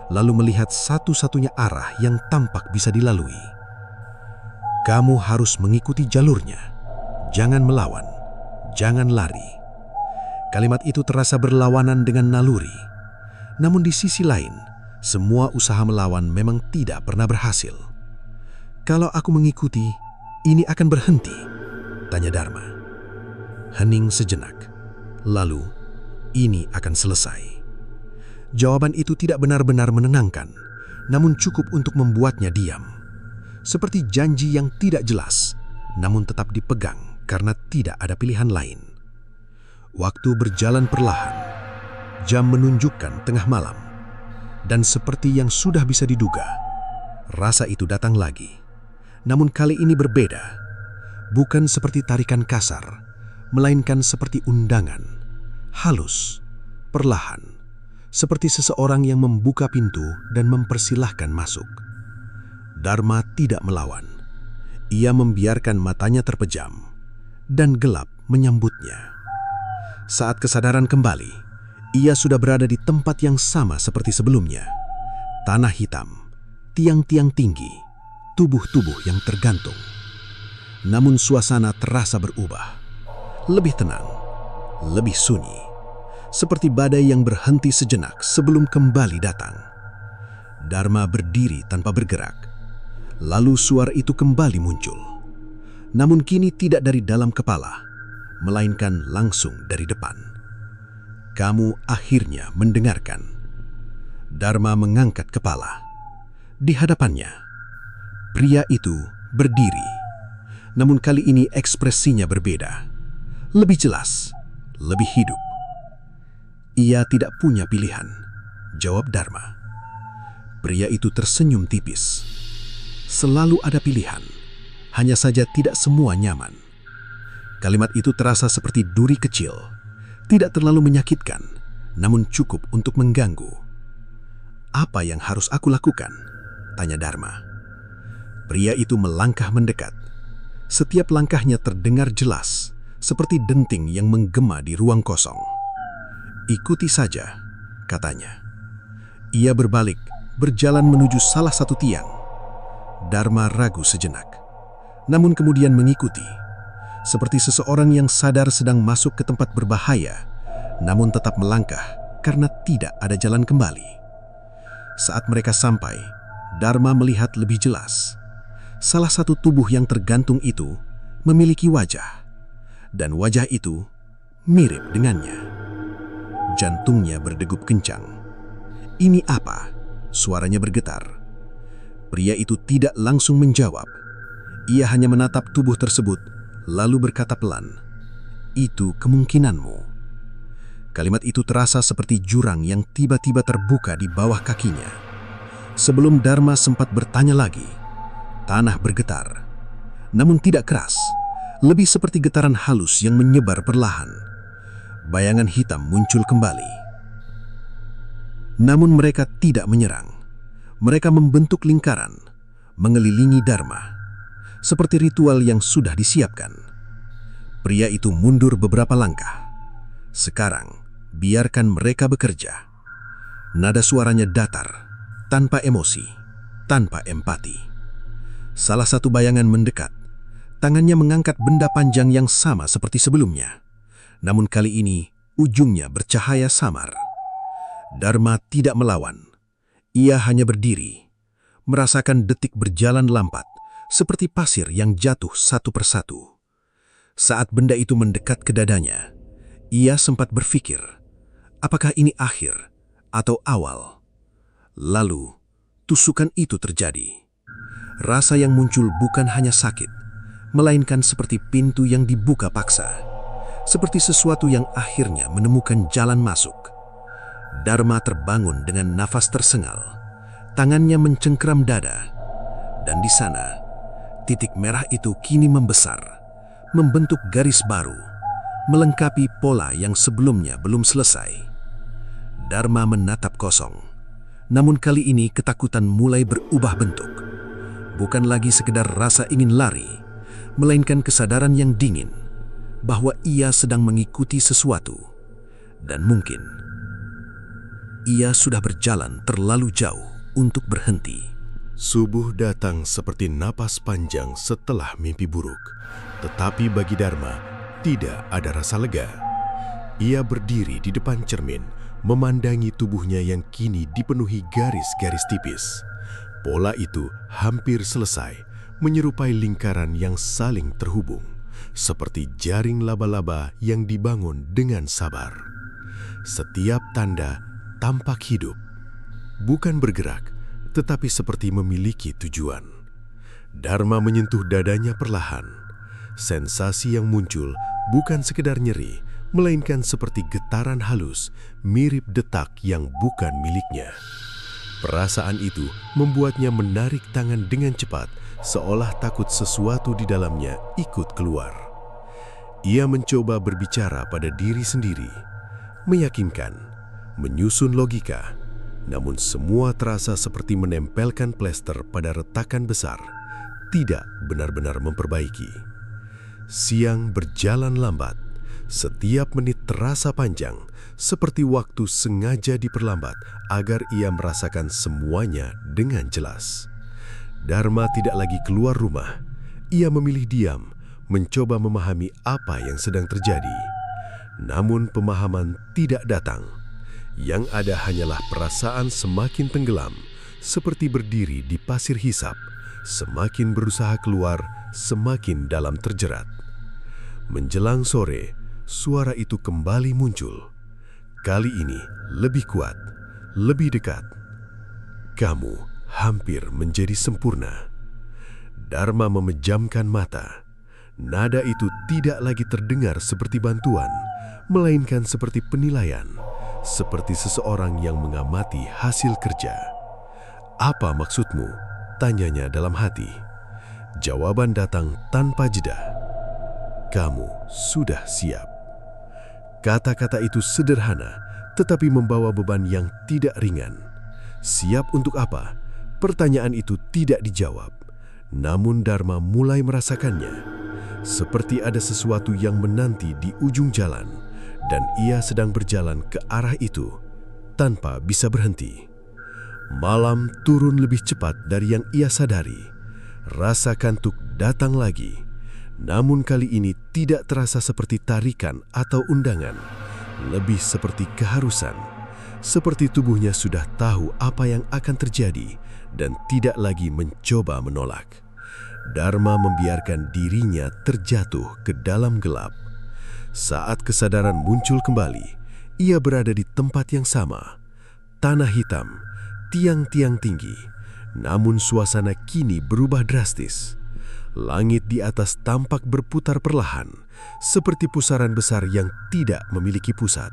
lalu melihat satu-satunya arah yang tampak bisa dilalui. "Kamu harus mengikuti jalurnya. Jangan melawan, jangan lari." Kalimat itu terasa berlawanan dengan naluri. Namun di sisi lain, semua usaha melawan memang tidak pernah berhasil. "Kalau aku mengikuti, ini akan berhenti?" tanya Dharma. Hening sejenak. Lalu, "Ini akan selesai." Jawaban itu tidak benar-benar menenangkan, namun cukup untuk membuatnya diam. Seperti janji yang tidak jelas, namun tetap dipegang karena tidak ada pilihan lain. Waktu berjalan perlahan. Jam menunjukkan tengah malam. Dan seperti yang sudah bisa diduga, rasa itu datang lagi. Namun kali ini berbeda. Bukan seperti tarikan kasar, melainkan seperti undangan. Halus, perlahan, seperti seseorang yang membuka pintu dan mempersilahkan masuk. Dharma tidak melawan. Ia membiarkan matanya terpejam, dan gelap menyambutnya. Saat kesadaran kembali, ia sudah berada di tempat yang sama seperti sebelumnya. Tanah hitam, tiang-tiang tinggi, tubuh-tubuh yang tergantung. Namun suasana terasa berubah. Lebih tenang, lebih sunyi, seperti badai yang berhenti sejenak sebelum kembali datang. Dharma berdiri tanpa bergerak. Lalu suara itu kembali muncul. Namun kini tidak dari dalam kepala, melainkan langsung dari depan. "Kamu akhirnya mendengarkan." Dharma mengangkat kepala. Di hadapannya, pria itu berdiri. Namun kali ini ekspresinya berbeda. Lebih jelas, lebih hidup. "Ia tidak punya pilihan," jawab Dharma. Pria itu tersenyum tipis. "Selalu ada pilihan, hanya saja tidak semua nyaman." Kalimat itu terasa seperti duri kecil, tidak terlalu menyakitkan, namun cukup untuk mengganggu. "Apa yang harus aku lakukan?" tanya Dharma. Pria itu melangkah mendekat. Setiap langkahnya terdengar jelas, seperti denting yang menggema di ruang kosong. "Ikuti saja," katanya. Ia berbalik, berjalan menuju salah satu tiang. Dharma ragu sejenak, namun kemudian mengikuti, seperti seseorang yang sadar sedang masuk ke tempat berbahaya, namun tetap melangkah karena tidak ada jalan kembali. Saat mereka sampai, Dharma melihat lebih jelas. Salah satu tubuh yang tergantung itu memiliki wajah, dan wajah itu mirip dengannya. Jantungnya berdegup kencang. "Ini apa?" suaranya bergetar. Pria itu tidak langsung menjawab. Ia hanya menatap tubuh tersebut, lalu berkata pelan, "Itu kemungkinanmu." Kalimat itu terasa seperti jurang yang tiba-tiba terbuka di bawah kakinya. Sebelum Dharma sempat bertanya lagi, tanah bergetar. Namun tidak keras, lebih seperti getaran halus yang menyebar perlahan. Bayangan hitam muncul kembali. Namun mereka tidak menyerang. Mereka membentuk lingkaran, mengelilingi Dharma, seperti ritual yang sudah disiapkan. Pria itu mundur beberapa langkah. Sekarang, biarkan mereka bekerja. Nada suaranya datar, tanpa emosi, tanpa empati. Salah satu bayangan mendekat. Tangannya mengangkat benda panjang yang sama seperti sebelumnya. Namun kali ini, ujungnya bercahaya samar. Dharma tidak melawan. Ia hanya berdiri, merasakan detik berjalan lambat, seperti pasir yang jatuh satu persatu. Saat benda itu mendekat ke dadanya, ia sempat berpikir, apakah ini akhir atau awal? Lalu, tusukan itu terjadi. Rasa yang muncul bukan hanya sakit, melainkan seperti pintu yang dibuka paksa, seperti sesuatu yang akhirnya menemukan jalan masuk. Dharma terbangun dengan nafas tersengal, tangannya mencengkeram dada, dan di sana, titik merah itu kini membesar, membentuk garis baru, melengkapi pola yang sebelumnya belum selesai. Dharma menatap kosong, namun kali ini ketakutan mulai berubah bentuk. Bukan lagi sekedar rasa ingin lari, melainkan kesadaran yang dingin bahwa ia sedang mengikuti sesuatu, dan mungkin ia sudah berjalan terlalu jauh untuk berhenti. Subuh datang seperti napas panjang setelah mimpi buruk. Tetapi bagi Dharma, tidak ada rasa lega. Ia berdiri di depan cermin, memandangi tubuhnya yang kini dipenuhi garis-garis tipis. Pola itu hampir selesai, menyerupai lingkaran yang saling terhubung, seperti jaring laba-laba yang dibangun dengan sabar. Setiap tanda tampak hidup, bukan bergerak, tetapi seperti memiliki tujuan. Dharma menyentuh dadanya perlahan. Sensasi yang muncul bukan sekedar nyeri, melainkan seperti getaran halus, mirip detak yang bukan miliknya. Perasaan itu membuatnya menarik tangan dengan cepat, seolah takut sesuatu di dalamnya ikut keluar. Ia mencoba berbicara pada diri sendiri, meyakinkan, menyusun logika, namun semua terasa seperti menempelkan plester pada retakan besar, tidak benar-benar memperbaiki. Siang berjalan lambat, setiap menit terasa panjang, seperti waktu sengaja diperlambat agar ia merasakan semuanya dengan jelas. Dharma tidak lagi keluar rumah. Ia memilih diam, mencoba memahami apa yang sedang terjadi. Namun pemahaman tidak datang. Yang ada hanyalah perasaan semakin tenggelam, seperti berdiri di pasir hisap, semakin berusaha keluar, semakin dalam terjerat. Menjelang sore, suara itu kembali muncul. Kali ini lebih kuat, lebih dekat. Kamu hampir menjadi sempurna. Dharma memejamkan mata. Nada itu tidak lagi terdengar seperti bantuan, melainkan seperti penilaian, seperti seseorang yang mengamati hasil kerja. "Apa maksudmu?" tanyanya dalam hati. Jawaban datang tanpa jeda. "Kamu sudah siap." Kata-kata itu sederhana, tetapi membawa beban yang tidak ringan. Siap untuk apa? Pertanyaan itu tidak dijawab. Namun Dharma mulai merasakannya. Seperti ada sesuatu yang menanti di ujung jalan, dan ia sedang berjalan ke arah itu, tanpa bisa berhenti. Malam turun lebih cepat dari yang ia sadari. Rasa kantuk datang lagi. Namun kali ini tidak terasa seperti tarikan atau undangan, lebih seperti keharusan, seperti tubuhnya sudah tahu apa yang akan terjadi dan tidak lagi mencoba menolak. Dharma membiarkan dirinya terjatuh ke dalam gelap. Saat kesadaran muncul kembali, ia berada di tempat yang sama. Tanah hitam, tiang-tiang tinggi, namun suasana kini berubah drastis. Langit di atas tampak berputar perlahan, seperti pusaran besar yang tidak memiliki pusat.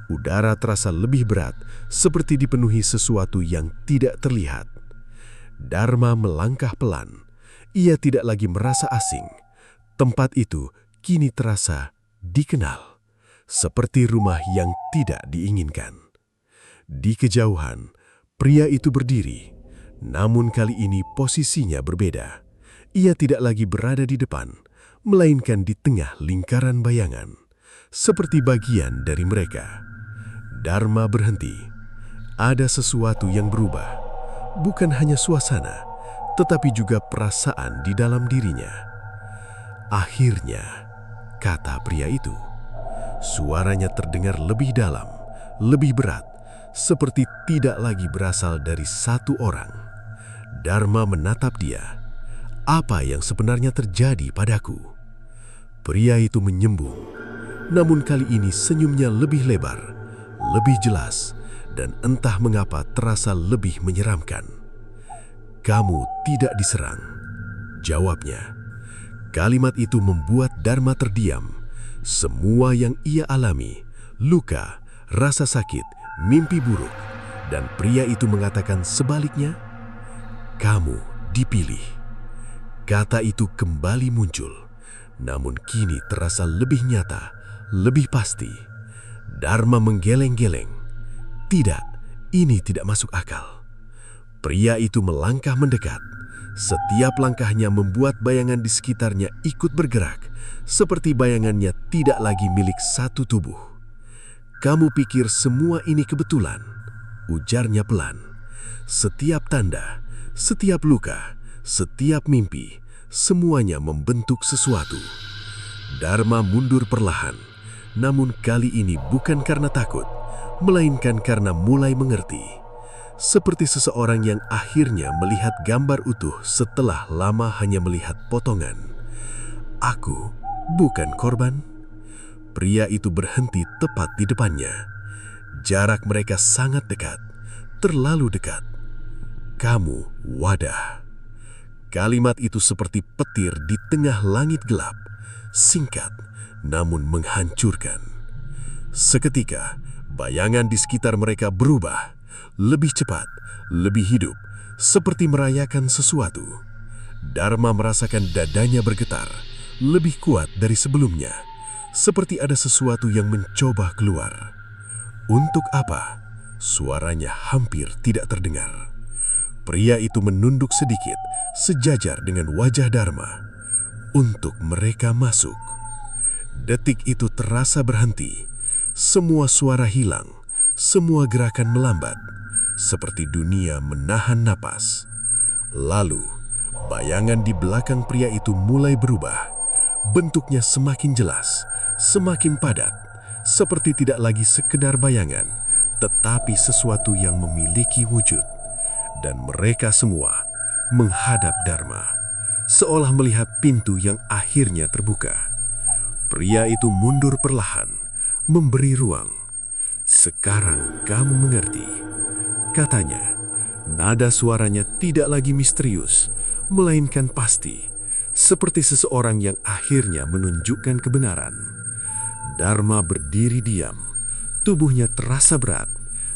Udara terasa lebih berat, seperti dipenuhi sesuatu yang tidak terlihat. Dharma melangkah pelan. Ia tidak lagi merasa asing. Tempat itu kini terasa dikenal, seperti rumah yang tidak diinginkan. Di kejauhan, pria itu berdiri, namun kali ini posisinya berbeda. Ia tidak lagi berada di depan, melainkan di tengah lingkaran bayangan, seperti bagian dari mereka. Dharma berhenti. Ada sesuatu yang berubah, bukan hanya suasana, tetapi juga perasaan di dalam dirinya. Akhirnya, kata pria itu. Suaranya terdengar lebih dalam, lebih berat, seperti tidak lagi berasal dari satu orang. Dharma menatap dia. Apa yang sebenarnya terjadi padaku? Pria itu menyembung, namun kali ini senyumnya lebih lebar, lebih jelas, dan entah mengapa terasa lebih menyeramkan. Kamu tidak diserang, jawabnya. Kalimat itu membuat Dharma terdiam. Semua yang ia alami, luka, rasa sakit, mimpi buruk, dan pria itu mengatakan sebaliknya, kamu dipilih. Kata itu kembali muncul, namun kini terasa lebih nyata, lebih pasti. Dharma menggeleng-geleng. Tidak, ini tidak masuk akal. Pria itu melangkah mendekat. Setiap langkahnya membuat bayangan di sekitarnya ikut bergerak, seperti bayangannya tidak lagi milik satu tubuh. Kamu pikir semua ini kebetulan? Ujarnya pelan. Setiap tanda, setiap luka, setiap mimpi, semuanya membentuk sesuatu. Dharma mundur perlahan, namun kali ini bukan karena takut, melainkan karena mulai mengerti. Seperti seseorang yang akhirnya melihat gambar utuh setelah lama hanya melihat potongan. Aku bukan korban. Pria itu berhenti tepat di depannya. Jarak mereka sangat dekat, terlalu dekat. Kamu wadah. Kalimat itu seperti petir di tengah langit gelap, singkat namun menghancurkan. Seketika, bayangan di sekitar mereka berubah. Lebih cepat, lebih hidup, seperti merayakan sesuatu. Dharma merasakan dadanya bergetar, lebih kuat dari sebelumnya, seperti ada sesuatu yang mencoba keluar. Untuk apa? Suaranya hampir tidak terdengar. Pria itu menunduk sedikit, sejajar dengan wajah Dharma. Untuk mereka masuk. Detik itu terasa berhenti. Semua suara hilang, semua gerakan melambat. Seperti dunia menahan napas. Lalu, bayangan di belakang pria itu mulai berubah. Bentuknya semakin jelas, semakin padat, seperti tidak lagi sekedar bayangan, tetapi sesuatu yang memiliki wujud. Dan mereka semua menghadap Dharma, seolah melihat pintu yang akhirnya terbuka. Pria itu mundur perlahan, memberi ruang. Sekarang kamu mengerti. Katanya, nada suaranya tidak lagi misterius, melainkan pasti, seperti seseorang yang akhirnya menunjukkan kebenaran. Dharma berdiri diam, tubuhnya terasa berat,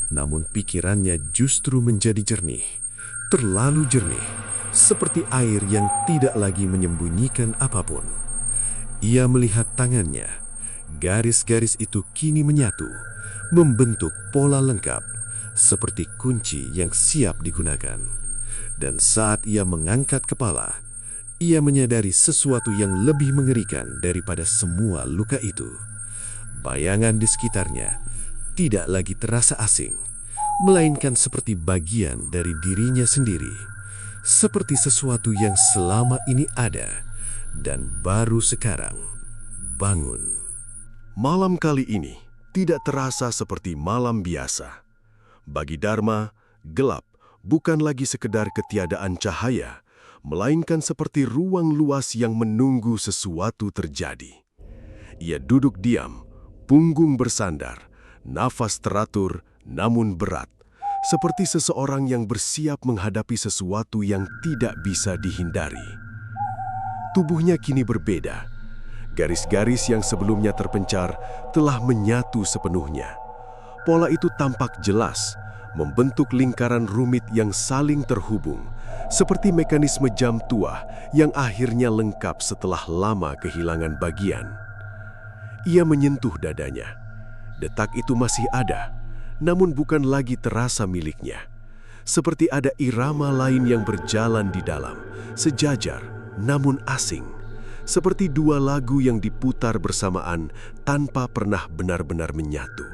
namun pikirannya justru menjadi jernih, terlalu jernih, seperti air yang tidak lagi menyembunyikan apapun. Ia melihat tangannya, garis-garis itu kini menyatu, membentuk pola lengkap, seperti kunci yang siap digunakan. Dan saat ia mengangkat kepala, ia menyadari sesuatu yang lebih mengerikan daripada semua luka itu. Bayangan di sekitarnya tidak lagi terasa asing, melainkan seperti bagian dari dirinya sendiri. Seperti sesuatu yang selama ini ada dan baru sekarang bangun. Malam kali ini tidak terasa seperti malam biasa. Bagi Dharma, gelap bukan lagi sekedar ketiadaan cahaya, melainkan seperti ruang luas yang menunggu sesuatu terjadi. Ia duduk diam, punggung bersandar, nafas teratur namun berat, seperti seseorang yang bersiap menghadapi sesuatu yang tidak bisa dihindari. Tubuhnya kini berbeda. Garis-garis yang sebelumnya terpencar telah menyatu sepenuhnya. Pola itu tampak jelas, membentuk lingkaran rumit yang saling terhubung, seperti mekanisme jam tua yang akhirnya lengkap setelah lama kehilangan bagian. Ia menyentuh dadanya. Detak itu masih ada, namun bukan lagi terasa miliknya. Seperti ada irama lain yang berjalan di dalam, sejajar namun asing. Seperti dua lagu yang diputar bersamaan tanpa pernah benar-benar menyatu.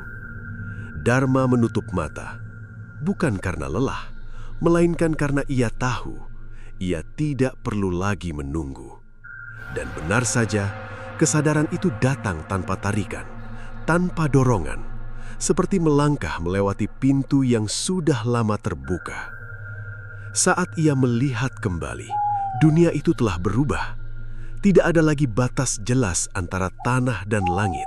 Dharma menutup mata, bukan karena lelah, melainkan karena ia tahu ia tidak perlu lagi menunggu. Dan benar saja, kesadaran itu datang tanpa tarikan, tanpa dorongan, seperti melangkah melewati pintu yang sudah lama terbuka. Saat ia melihat kembali, dunia itu telah berubah. Tidak ada lagi batas jelas antara tanah dan langit.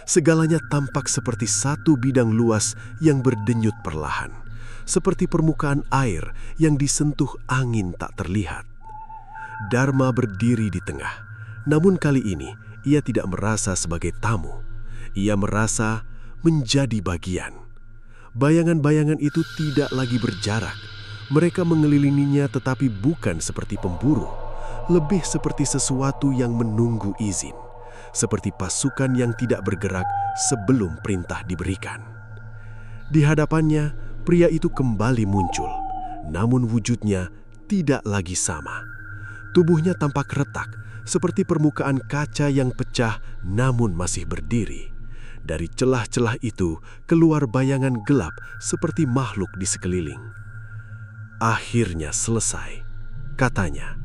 Segalanya tampak seperti satu bidang luas yang berdenyut perlahan, seperti permukaan air yang disentuh angin tak terlihat. Dharma berdiri di tengah, namun kali ini ia tidak merasa sebagai tamu. Ia merasa menjadi bagian. Bayangan-bayangan itu tidak lagi berjarak. Mereka mengelilinginya tetapi bukan seperti pemburu, lebih seperti sesuatu yang menunggu izin, seperti pasukan yang tidak bergerak sebelum perintah diberikan. Di hadapannya, pria itu kembali muncul, namun wujudnya tidak lagi sama. Tubuhnya tampak retak, seperti permukaan kaca yang pecah namun masih berdiri. Dari celah-celah itu keluar bayangan gelap seperti makhluk di sekeliling. Akhirnya selesai, katanya.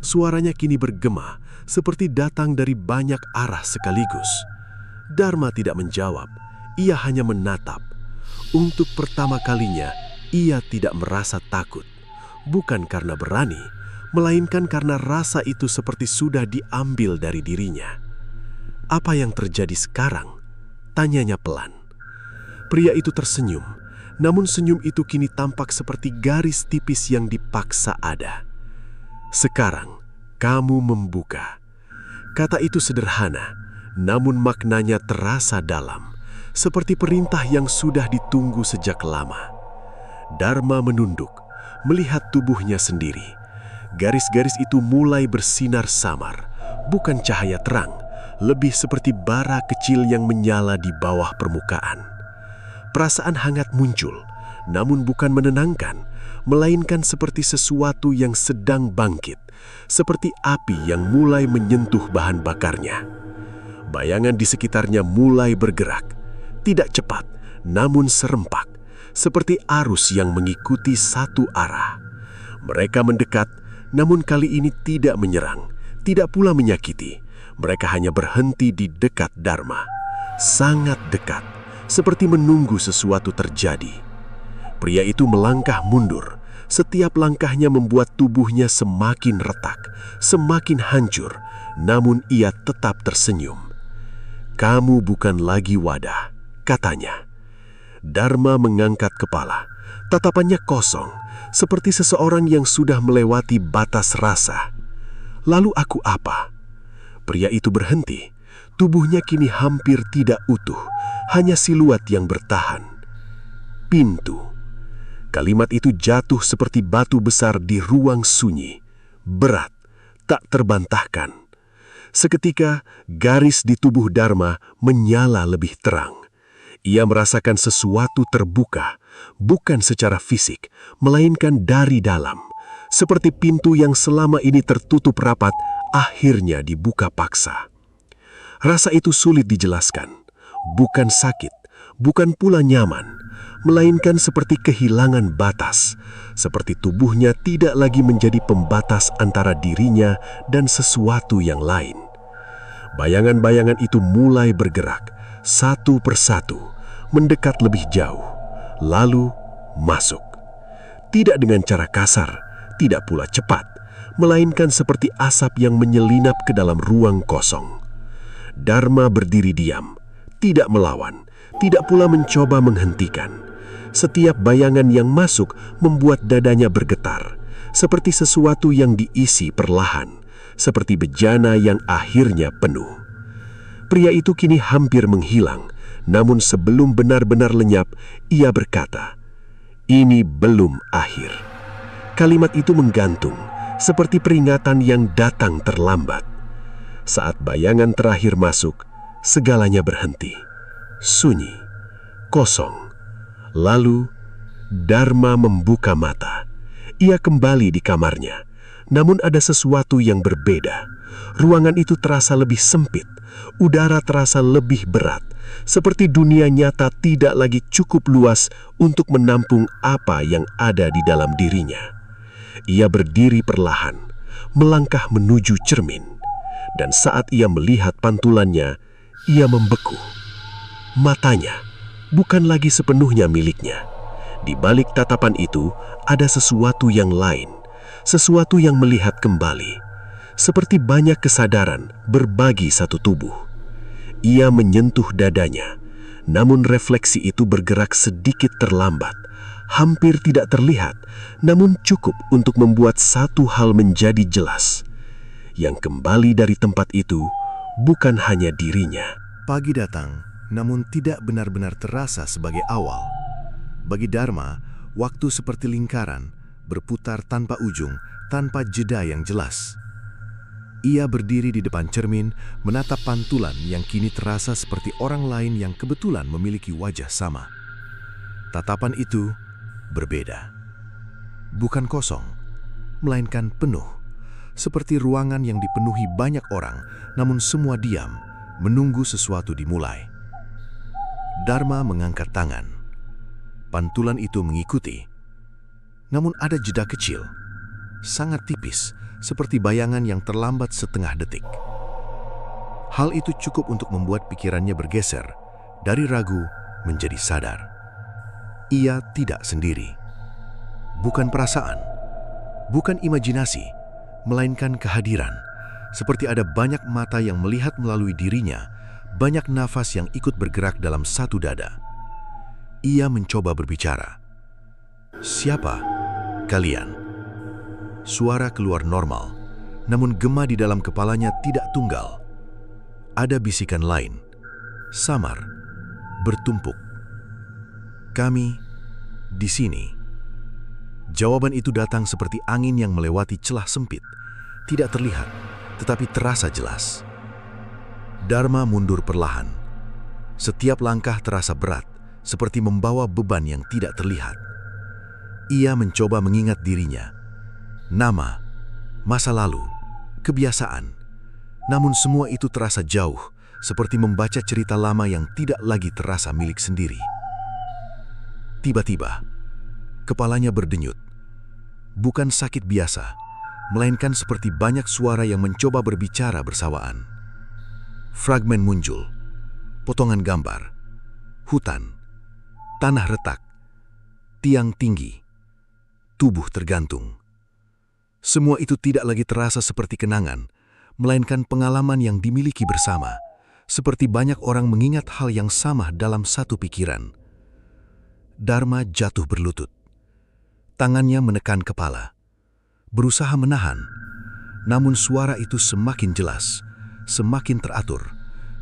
Suaranya kini bergema seperti datang dari banyak arah sekaligus. Dharma tidak menjawab, ia hanya menatap. Untuk pertama kalinya, ia tidak merasa takut. Bukan karena berani, melainkan karena rasa itu seperti sudah diambil dari dirinya. Apa yang terjadi sekarang? Tanyanya pelan. Pria itu tersenyum, namun senyum itu kini tampak seperti garis tipis yang dipaksa ada. Sekarang, kamu membuka. Kata itu sederhana, namun maknanya terasa dalam, seperti perintah yang sudah ditunggu sejak lama. Dharma menunduk, melihat tubuhnya sendiri. Garis-garis itu mulai bersinar samar, bukan cahaya terang, lebih seperti bara kecil yang menyala di bawah permukaan. Perasaan hangat muncul, namun bukan menenangkan, melainkan seperti sesuatu yang sedang bangkit, seperti api yang mulai menyentuh bahan bakarnya. Bayangan di sekitarnya mulai bergerak, tidak cepat, namun serempak, seperti arus yang mengikuti satu arah. Mereka mendekat, namun kali ini tidak menyerang, tidak pula menyakiti. Mereka hanya berhenti di dekat Dharma, sangat dekat, seperti menunggu sesuatu terjadi. Pria itu melangkah mundur. Setiap langkahnya membuat tubuhnya semakin retak, semakin hancur, namun ia tetap tersenyum. "Kamu bukan lagi wadah," katanya. Dharma mengangkat kepala, tatapannya kosong, seperti seseorang yang sudah melewati batas rasa. "Lalu aku apa?" Pria itu berhenti. Tubuhnya kini hampir tidak utuh, hanya siluet yang bertahan. "Pintu." Kalimat itu jatuh seperti batu besar di ruang sunyi, berat, tak terbantahkan. Seketika, garis di tubuh Dharma menyala lebih terang. Ia merasakan sesuatu terbuka, bukan secara fisik, melainkan dari dalam. Seperti pintu yang selama ini tertutup rapat, akhirnya dibuka paksa. Rasa itu sulit dijelaskan, bukan sakit, bukan pula nyaman, melainkan seperti kehilangan batas, seperti tubuhnya tidak lagi menjadi pembatas antara dirinya dan sesuatu yang lain. Bayangan-bayangan itu mulai bergerak, satu persatu, mendekat lebih jauh, lalu masuk. Tidak dengan cara kasar, tidak pula cepat, melainkan seperti asap yang menyelinap ke dalam ruang kosong. Dharma berdiri diam, tidak melawan, tidak pula mencoba menghentikan. Setiap bayangan yang masuk membuat dadanya bergetar, seperti sesuatu yang diisi perlahan, seperti bejana yang akhirnya penuh. Pria itu kini hampir menghilang, namun sebelum benar-benar lenyap, ia berkata, "Ini belum akhir." Kalimat itu menggantung, seperti peringatan yang datang terlambat. Saat bayangan terakhir masuk, segalanya berhenti. Sunyi, kosong. Lalu, Dharma membuka mata. Ia kembali di kamarnya. Namun ada sesuatu yang berbeda. Ruangan itu terasa lebih sempit. Udara terasa lebih berat. Seperti dunia nyata tidak lagi cukup luas untuk menampung apa yang ada di dalam dirinya. Ia berdiri perlahan, melangkah menuju cermin. Dan saat ia melihat pantulannya, ia membeku. Matanya bukan lagi sepenuhnya miliknya. Di balik tatapan itu ada sesuatu yang lain, sesuatu yang melihat kembali. Seperti banyak kesadaran berbagi satu tubuh. Ia menyentuh dadanya, namun refleksi itu bergerak sedikit terlambat, hampir tidak terlihat, namun cukup untuk membuat satu hal menjadi jelas. Yang kembali dari tempat itu bukan hanya dirinya. Pagi datang, namun tidak benar-benar terasa sebagai awal. Bagi Dharma, waktu seperti lingkaran, berputar tanpa ujung, tanpa jeda yang jelas. Ia berdiri di depan cermin, menatap pantulan yang kini terasa seperti orang lain yang kebetulan memiliki wajah sama. Tatapan itu berbeda. Bukan kosong, melainkan penuh. Seperti ruangan yang dipenuhi banyak orang, namun semua diam, menunggu sesuatu dimulai. Dharma mengangkat tangan. Pantulan itu mengikuti. Namun ada jeda kecil, sangat tipis, seperti bayangan yang terlambat setengah detik. Hal itu cukup untuk membuat pikirannya bergeser, dari ragu menjadi sadar. Ia tidak sendiri. Bukan perasaan, bukan imajinasi, melainkan kehadiran. Seperti ada banyak mata yang melihat melalui dirinya, banyak nafas yang ikut bergerak dalam satu dada. Ia mencoba berbicara. "Siapa kalian?" Suara keluar normal, namun gema di dalam kepalanya tidak tunggal. Ada bisikan lain, samar, bertumpuk. "Kami di sini." Jawaban itu datang seperti angin yang melewati celah sempit, tidak terlihat, tetapi terasa jelas. Dharma mundur perlahan. Setiap langkah terasa berat, seperti membawa beban yang tidak terlihat. Ia mencoba mengingat dirinya. Nama, masa lalu, kebiasaan. Namun semua itu terasa jauh, seperti membaca cerita lama yang tidak lagi terasa milik sendiri. Tiba-tiba, kepalanya berdenyut. Bukan sakit biasa, melainkan seperti banyak suara yang mencoba berbicara bersamaan. Fragmen muncul, potongan gambar, hutan, tanah retak, tiang tinggi, tubuh tergantung. Semua itu tidak lagi terasa seperti kenangan, melainkan pengalaman yang dimiliki bersama, seperti banyak orang mengingat hal yang sama dalam satu pikiran. Dharma jatuh berlutut. Tangannya menekan kepala, berusaha menahan, namun suara itu semakin jelas, semakin teratur,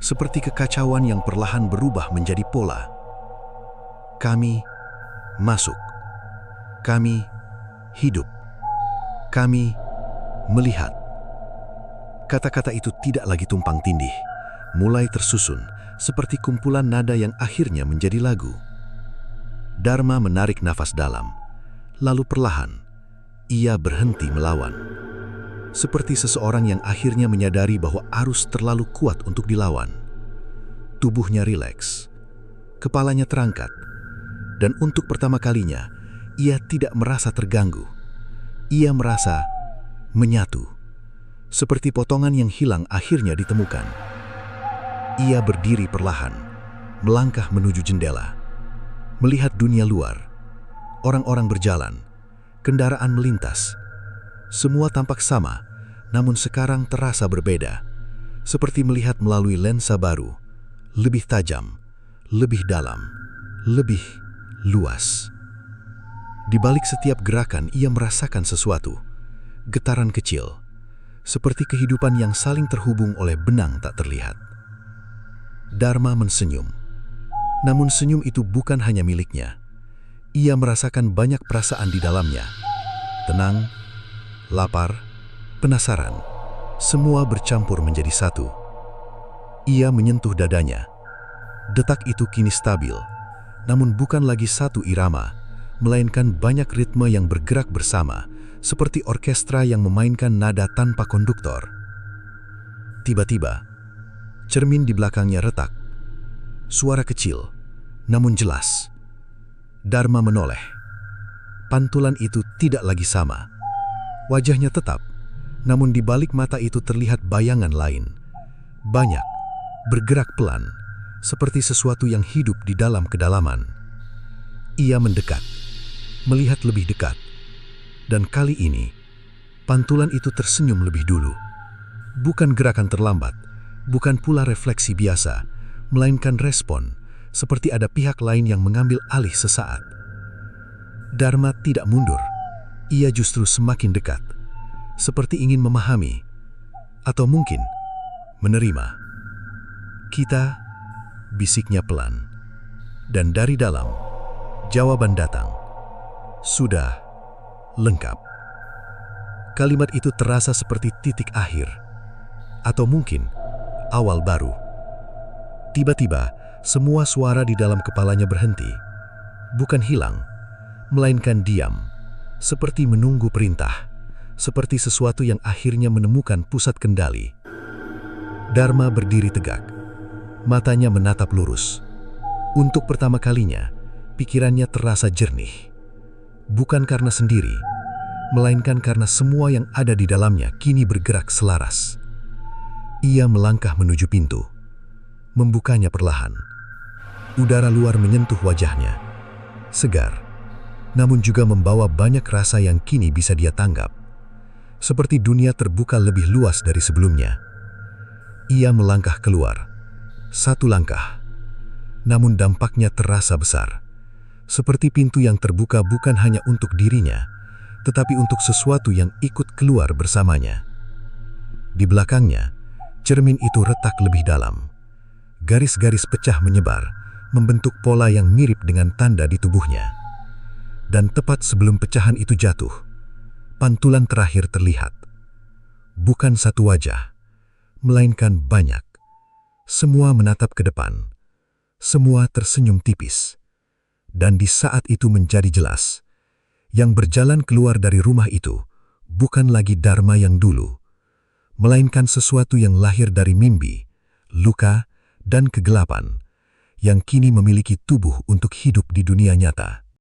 seperti kekacauan yang perlahan berubah menjadi pola. "Kami masuk. Kami hidup. Kami melihat." Kata-kata itu tidak lagi tumpang tindih, mulai tersusun seperti kumpulan nada yang akhirnya menjadi lagu. Dharma menarik nafas dalam, lalu perlahan ia berhenti melawan. Seperti seseorang yang akhirnya menyadari bahwa arus terlalu kuat untuk dilawan. Tubuhnya rileks, kepalanya terangkat, dan untuk pertama kalinya ia tidak merasa terganggu. Ia merasa menyatu, seperti potongan yang hilang akhirnya ditemukan. Ia berdiri perlahan, melangkah menuju jendela, melihat dunia luar. Orang-orang berjalan, kendaraan melintas. Semua tampak sama, namun sekarang terasa berbeda. Seperti melihat melalui lensa baru, lebih tajam, lebih dalam, lebih luas. Di balik setiap gerakan ia merasakan sesuatu, getaran kecil, seperti kehidupan yang saling terhubung oleh benang tak terlihat. Dharma mensenyum, namun senyum itu bukan hanya miliknya. Ia merasakan banyak perasaan di dalamnya. Tenang, lapar, penasaran, semua bercampur menjadi satu. Ia menyentuh dadanya. Detak itu kini stabil, namun bukan lagi satu irama, melainkan banyak ritme yang bergerak bersama, seperti orkestra yang memainkan nada tanpa konduktor. Tiba-tiba, cermin di belakangnya retak. Suara kecil, namun jelas. Dharma menoleh. Pantulan itu tidak lagi sama. Wajahnya tetap, namun di balik mata itu terlihat bayangan lain. Banyak, bergerak pelan, seperti sesuatu yang hidup di dalam kedalaman. Ia mendekat, melihat lebih dekat. Dan kali ini, pantulan itu tersenyum lebih dulu. Bukan gerakan terlambat, bukan pula refleksi biasa, melainkan respon, seperti ada pihak lain yang mengambil alih sesaat. Dharma tidak mundur, ia justru semakin dekat, seperti ingin memahami, atau mungkin menerima. Kita, bisiknya pelan, dan dari dalam, jawaban datang. Sudah lengkap. Kalimat itu terasa seperti titik akhir, atau mungkin awal baru. Tiba-tiba, semua suara di dalam kepalanya berhenti. Bukan hilang, melainkan diam, seperti menunggu perintah, seperti sesuatu yang akhirnya menemukan pusat kendali. Dharma berdiri tegak, matanya menatap lurus. Untuk pertama kalinya, pikirannya terasa jernih. Bukan karena sendiri, melainkan karena semua yang ada di dalamnya kini bergerak selaras. Ia melangkah menuju pintu, membukanya perlahan. Udara luar menyentuh wajahnya, segar, namun juga membawa banyak rasa yang kini bisa dia tanggap. Seperti dunia terbuka lebih luas dari sebelumnya. Ia melangkah keluar, satu langkah, namun dampaknya terasa besar. Seperti pintu yang terbuka bukan hanya untuk dirinya, tetapi untuk sesuatu yang ikut keluar bersamanya. Di belakangnya, cermin itu retak lebih dalam. Garis-garis pecah menyebar, membentuk pola yang mirip dengan tanda di tubuhnya. Dan tepat sebelum pecahan itu jatuh, pantulan terakhir terlihat. Bukan satu wajah, melainkan banyak. Semua menatap ke depan. Semua tersenyum tipis. Dan di saat itu menjadi jelas, yang berjalan keluar dari rumah itu bukan lagi Dharma yang dulu, melainkan sesuatu yang lahir dari mimpi, luka, dan kegelapan, yang kini memiliki tubuh untuk hidup di dunia nyata.